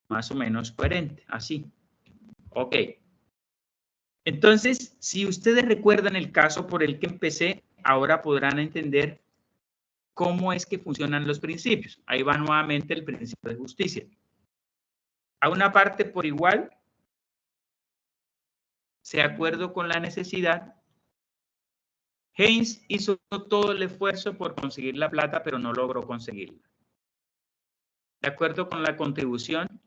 más o menos coherente, así. Ok. Entonces, si ustedes recuerdan el caso por el que empecé, ahora podrán entender cómo es que funcionan los principios. Ahí va nuevamente el principio de justicia. A una parte por igual, de acuerdo con la necesidad, Haynes hizo todo el esfuerzo por conseguir la plata, pero no logró conseguirla. De acuerdo con la contribución,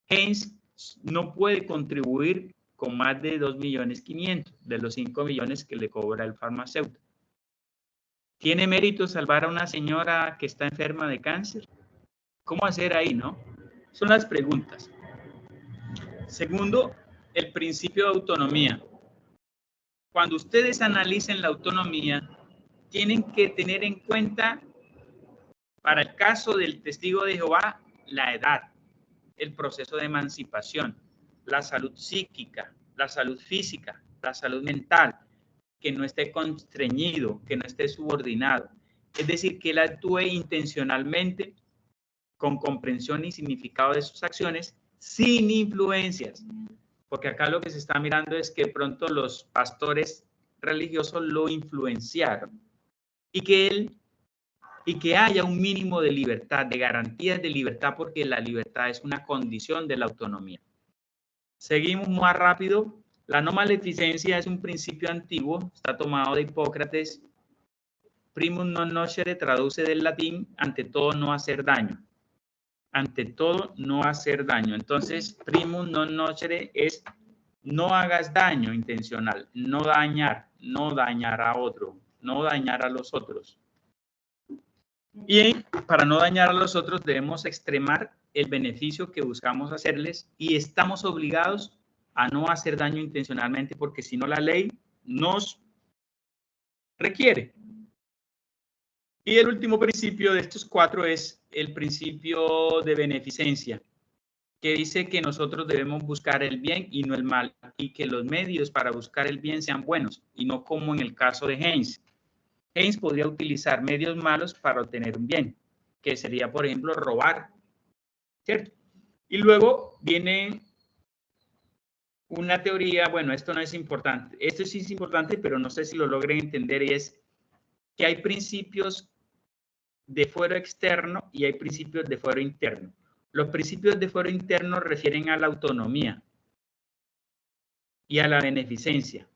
Haynes no puede contribuir con más de 2.500.000 de los 5 millones que le cobra el farmacéutico. ¿Tiene mérito salvar a una señora que está enferma de cáncer? ¿Cómo hacer ahí, no? Son las preguntas. Segundo, el principio de autonomía. Cuando ustedes analicen la autonomía, tienen que tener en cuenta, para el caso del testigo de Jehová, la edad, el proceso de emancipación, la salud psíquica, la salud física, la salud mental, que no esté constreñido, que no esté subordinado. Es decir, que él actúe intencionalmente, con comprensión y significado de sus acciones, sin influencias. Porque acá lo que se está mirando es que pronto los pastores religiosos lo influenciaron. Y que haya un mínimo de libertad, de garantías de libertad, porque la libertad es una condición de la autonomía. Seguimos más rápido. La no maleficencia es un principio antiguo, está tomado de Hipócrates. Primum non nocere traduce del latín, ante todo no hacer daño. Ante todo no hacer daño. Entonces, primum non nocere es no hagas daño intencional, no dañar a otro, no dañar a los otros. Y para no dañar a los otros debemos extremar el beneficio que buscamos hacerles y estamos obligados a no hacer daño intencionalmente, porque si no la ley nos requiere. Y el último principio de estos 4 es el principio de beneficencia, que dice que nosotros debemos buscar el bien y no el mal, y que los medios para buscar el bien sean buenos, y no como en el caso de Haynes. Haynes podría utilizar medios malos para obtener un bien, que sería, por ejemplo, robar, ¿cierto? Y luego viene una teoría, bueno, esto no es importante, esto sí es importante, pero no sé si lo logren entender, y es que hay principios de fuero externo y hay principios de fuero interno. Los principios de fuero interno refieren a la autonomía y a la beneficencia,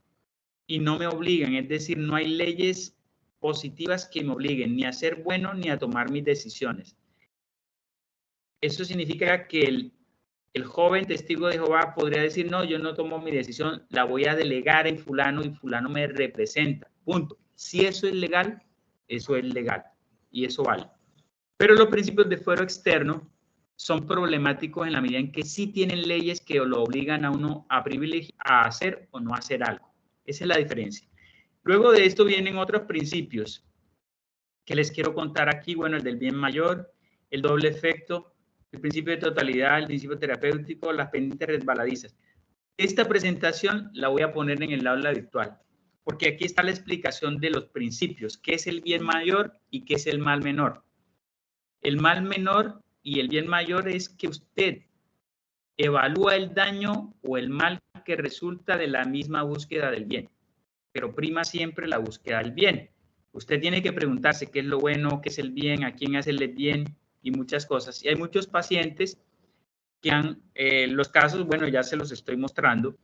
y no me obligan, es decir, no hay leyes positivas que me obliguen ni a ser bueno ni a tomar mis decisiones. Eso significa que el joven testigo de Jehová podría decir, no, yo no tomo mi decisión, la voy a delegar en fulano y fulano me representa, punto. Si eso es legal y eso vale. Pero los principios de fuero externo son problemáticos en la medida en que sí tienen leyes que lo obligan a uno a privilegiar, a hacer o no hacer algo. Esa es la diferencia. Luego de esto vienen otros principios que les quiero contar aquí. Bueno, el del bien mayor, el doble efecto, el principio de totalidad, el principio terapéutico, las pendientes resbaladizas. Esta presentación la voy a poner en el aula virtual, porque aquí está la explicación de los principios, qué es el bien mayor y qué es el mal menor. El mal menor y el bien mayor es que usted evalúa el daño o el mal que resulta de la misma búsqueda del bien, pero prima siempre la búsqueda del bien. Usted tiene que preguntarse qué es lo bueno, qué es el bien, a quién hacerle bien y muchas cosas. Y hay muchos pacientes que han, los casos, bueno, ya se los estoy mostrando.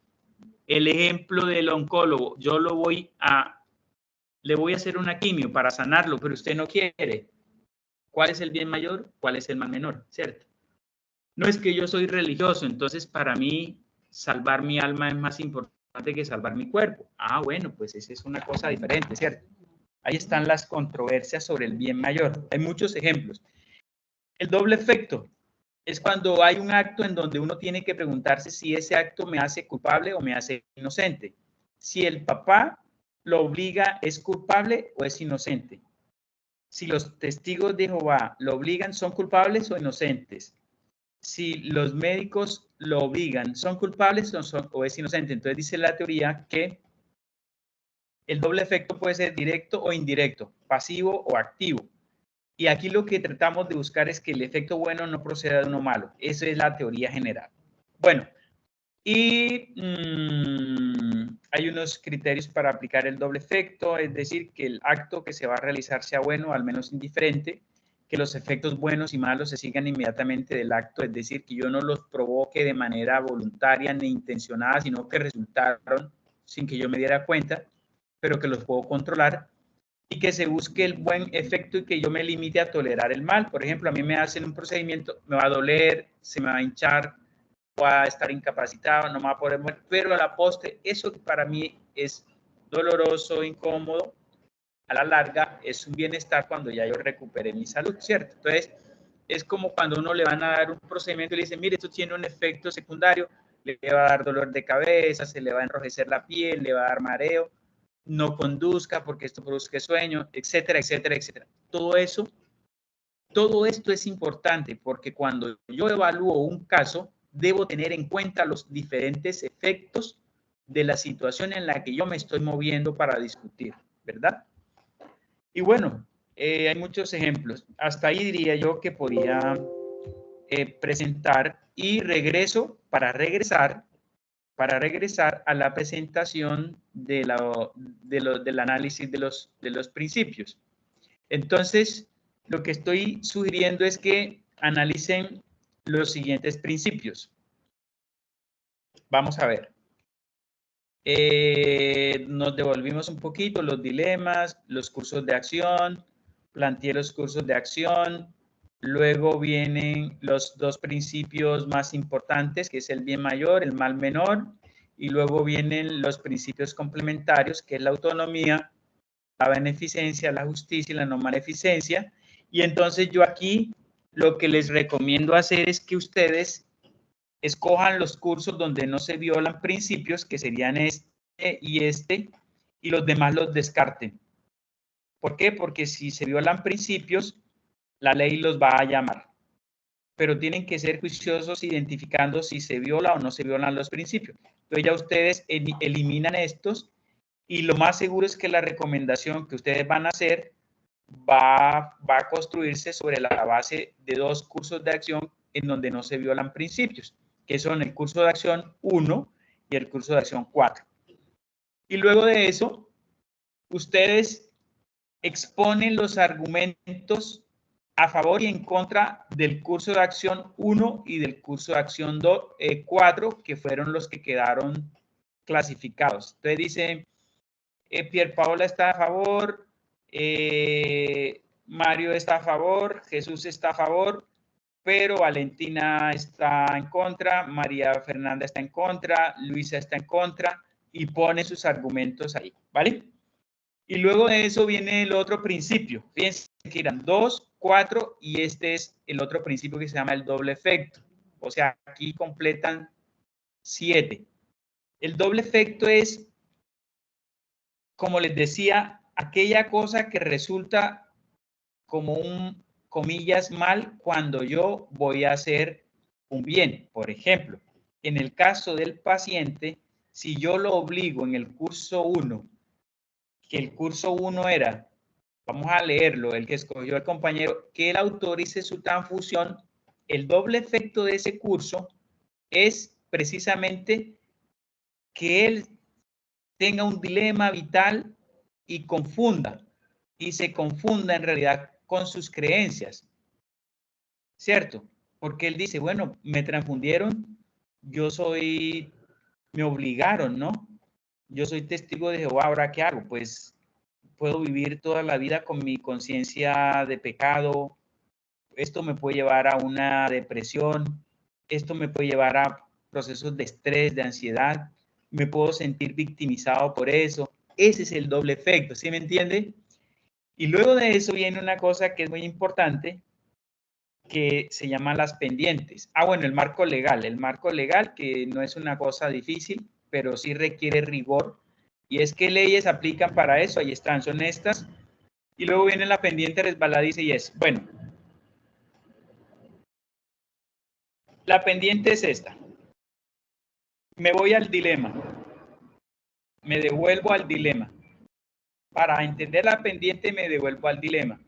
El ejemplo del oncólogo, yo le voy a hacer una quimio para sanarlo, pero usted no quiere. ¿Cuál es el bien mayor? ¿Cuál es el mal menor? ¿Cierto? No es que yo soy religioso, entonces para mí salvar mi alma es más importante que salvar mi cuerpo. Ah, bueno, pues esa es una cosa diferente, ¿cierto? Ahí están las controversias sobre el bien mayor. Hay muchos ejemplos. El doble efecto es cuando hay un acto en donde uno tiene que preguntarse si ese acto me hace culpable o me hace inocente. Si el papá lo obliga, ¿es culpable o es inocente? Si los testigos de Jehová lo obligan, ¿son culpables o inocentes? Si los médicos lo obligan, ¿son culpables o es inocente? Entonces dice la teoría que el doble efecto puede ser directo o indirecto, pasivo o activo. Y aquí lo que tratamos de buscar es que el efecto bueno no proceda de uno malo. Esa es la teoría general. Bueno, y hay unos criterios para aplicar el doble efecto, es decir, que el acto que se va a realizar sea bueno, al menos indiferente, que los efectos buenos y malos se sigan inmediatamente del acto, es decir, que yo no los provoque de manera voluntaria ni intencionada, sino que resultaron sin que yo me diera cuenta, pero que los puedo controlar, y que se busque el buen efecto y que yo me limite a tolerar el mal. Por ejemplo, a mí me hacen un procedimiento, me va a doler, se me va a hinchar, voy a estar incapacitado, no me va a poder mover, pero a la postre, eso que para mí es doloroso, incómodo, a la larga es un bienestar cuando ya yo recupere mi salud, ¿cierto? Entonces, es como cuando uno le van a dar un procedimiento y le dicen, mire, esto tiene un efecto secundario, le va a dar dolor de cabeza, se le va a enrojecer la piel, le va a dar mareo, no conduzca porque esto produce sueño, etcétera, etcétera, etcétera. Todo esto es importante porque cuando yo evalúo un caso, debo tener en cuenta los diferentes efectos de la situación en la que yo me estoy moviendo para discutir, ¿verdad? Y bueno, hay muchos ejemplos. Hasta ahí diría yo que podría presentar y regreso para regresar a la presentación del análisis de los principios. Entonces, lo que estoy sugiriendo es que analicen los siguientes principios. Vamos a ver. Nos devolvimos un poquito, los dilemas, los cursos de acción, planteé los cursos de acción, luego vienen los dos principios más importantes, que es el bien mayor, el mal menor, y luego vienen los principios complementarios, que es la autonomía, la beneficencia, la justicia y la no maleficencia. Y entonces yo aquí lo que les recomiendo hacer es que ustedes escojan los cursos donde no se violan principios, que serían este, y los demás los descarten. ¿Por qué? Porque si se violan principios, la ley los va a llamar. Pero tienen que ser juiciosos identificando si se viola o no se violan los principios. Entonces ya ustedes eliminan estos y lo más seguro es que la recomendación que ustedes van a hacer va a construirse sobre la base de dos cursos de acción en donde no se violan principios, que son el curso de acción 1 y el curso de acción 4. Y luego de eso, ustedes exponen los argumentos a favor y en contra del curso de acción 1 y del curso de acción 4, que fueron los que quedaron clasificados. Entonces dice, Pier Paola está a favor, Mario está a favor, Jesús está a favor, pero Valentina está en contra, María Fernanda está en contra, Luisa está en contra, y pone sus argumentos ahí, ¿vale? Y luego de eso viene el otro principio. Fíjense que eran 2, 4, y este es el otro principio que se llama el doble efecto. O sea, aquí completan 7. El doble efecto es, como les decía, aquella cosa que resulta como comillas, mal cuando yo voy a hacer un bien. Por ejemplo, en el caso del paciente, si yo lo obligo en el curso 1, que el curso 1 era, vamos a leerlo, el que escogió el compañero, que él autorice su transfusión, el doble efecto de ese curso es precisamente que él tenga un dilema vital y se confunda en realidad con sus creencias, ¿cierto? Porque él dice, bueno, me transfundieron, me obligaron, ¿no? Yo soy testigo de Jehová, ¿ahora qué hago? Pues puedo vivir toda la vida con mi conciencia de pecado, esto me puede llevar a una depresión, esto me puede llevar a procesos de estrés, de ansiedad, me puedo sentir victimizado por eso. Ese es el doble efecto, ¿sí me entiende? Y luego de eso viene una cosa que es muy importante, que se llama las pendientes. Bueno, el marco legal que no es una cosa difícil, pero sí requiere rigor. Y es que leyes aplican para eso, ahí están, son estas. Y luego viene la pendiente resbaladiza y es, bueno, la pendiente es esta. Me voy al dilema. Me devuelvo al dilema. Para entender la pendiente me devuelvo al dilema.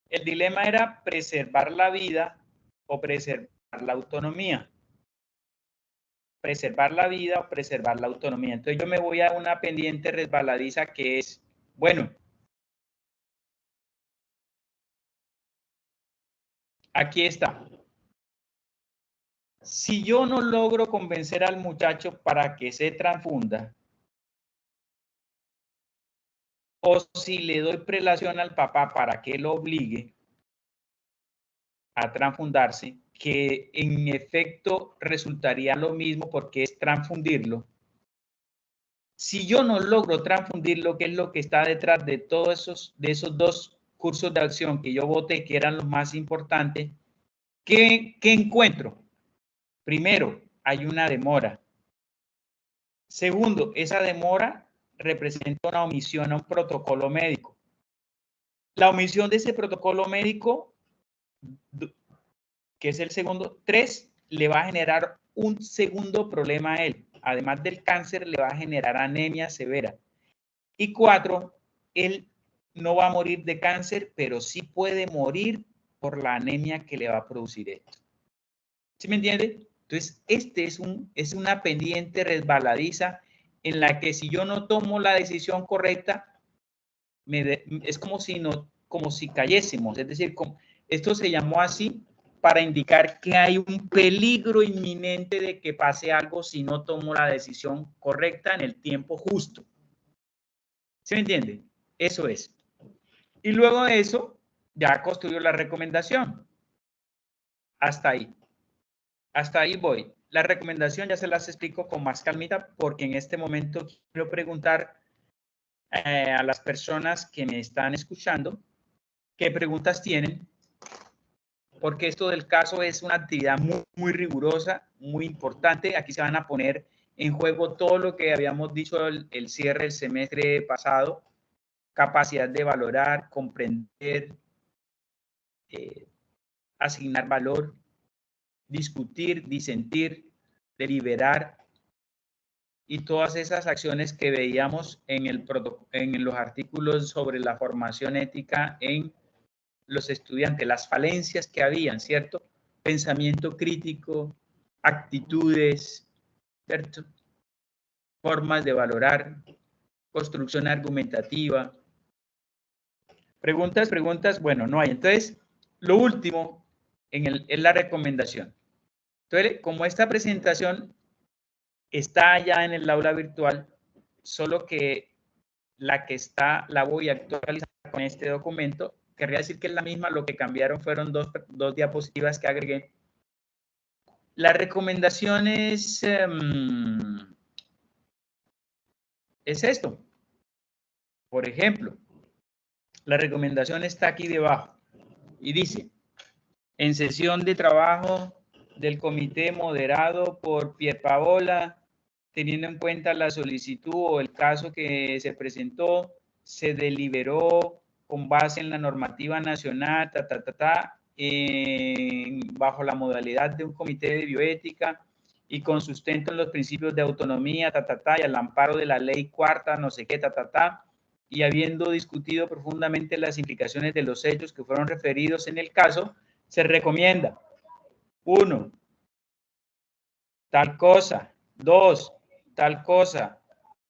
El dilema era preservar la vida o preservar la autonomía. Preservar la vida o preservar la autonomía. Entonces yo me voy a una pendiente resbaladiza que es, bueno, aquí está. Si yo no logro convencer al muchacho para que se transfunda, o si le doy prelación al papá para que lo obligue a transfundarse, que en efecto resultaría lo mismo porque es transfundirlo. Si yo no logro transfundirlo, que es lo que está detrás de todos esos dos cursos de acción que yo voté, que eran los más importantes, ¿qué encuentro? Primero, hay una demora. Segundo, esa demora representa una omisión a un protocolo médico. La omisión de ese protocolo médico, que es el segundo, 3, le va a generar un segundo problema a él. Además del cáncer, le va a generar anemia severa. Y 4, él no va a morir de cáncer, pero sí puede morir por la anemia que le va a producir esto. ¿Sí me entiende? Entonces, es una pendiente resbaladiza en la que si yo no tomo la decisión correcta, es como si cayésemos. Es decir, esto se llamó así para indicar que hay un peligro inminente de que pase algo si no tomo la decisión correcta en el tiempo justo. ¿Sí me entiende? Eso es. Y luego de eso, ya construyo la recomendación. Hasta ahí. Hasta ahí voy. La recomendación ya se las explico con más calmita porque en este momento quiero preguntar a las personas que me están escuchando qué preguntas tienen, porque esto del caso es una actividad muy, muy rigurosa, muy importante. Aquí se van a poner en juego todo lo que habíamos dicho el cierre del semestre pasado, capacidad de valorar, comprender, asignar valor, discutir, disentir, deliberar y todas esas acciones que veíamos en los artículos sobre la formación ética en los estudiantes, las falencias que habían, ¿cierto? Pensamiento crítico, actitudes, ¿cierto? Formas de valorar, construcción argumentativa. Preguntas, bueno, no hay. Entonces, lo último es la recomendación. Entonces, como esta presentación está ya en el aula virtual, solo que la voy a actualizar con este documento. Querría decir que es la misma, lo que cambiaron fueron dos diapositivas que agregué. La recomendación es esto. Por ejemplo, la recomendación está aquí debajo y dice, en sesión de trabajo del comité moderado por Pierpaola, teniendo en cuenta la solicitud o el caso que se presentó, se deliberó con base en la normativa nacional, bajo la modalidad de un comité de bioética y con sustento en los principios de autonomía, y al amparo de la ley cuarta, no sé qué, y habiendo discutido profundamente las implicaciones de los hechos que fueron referidos en el caso, se recomienda 1, tal cosa, 2, tal cosa,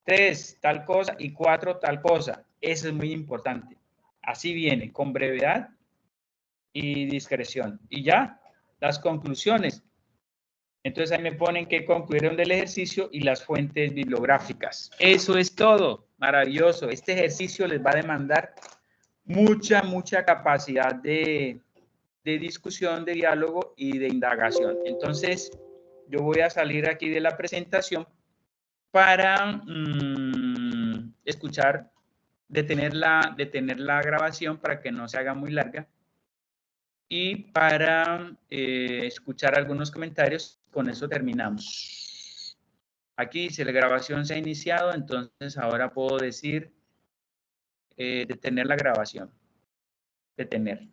3, tal cosa y 4, tal cosa. Eso es muy importante. Así viene, con brevedad y discreción. Y ya, las conclusiones. Entonces ahí me ponen que concluyeron del ejercicio y las fuentes bibliográficas. Eso es todo. Maravilloso. Este ejercicio les va a demandar mucha capacidad de discusión, de diálogo y de indagación. Entonces, yo voy a salir aquí de la presentación para escuchar, detener la grabación para que no se haga muy larga y para escuchar algunos comentarios. Con eso terminamos. Aquí dice la grabación se ha iniciado, entonces ahora puedo decir detener la grabación. Detener.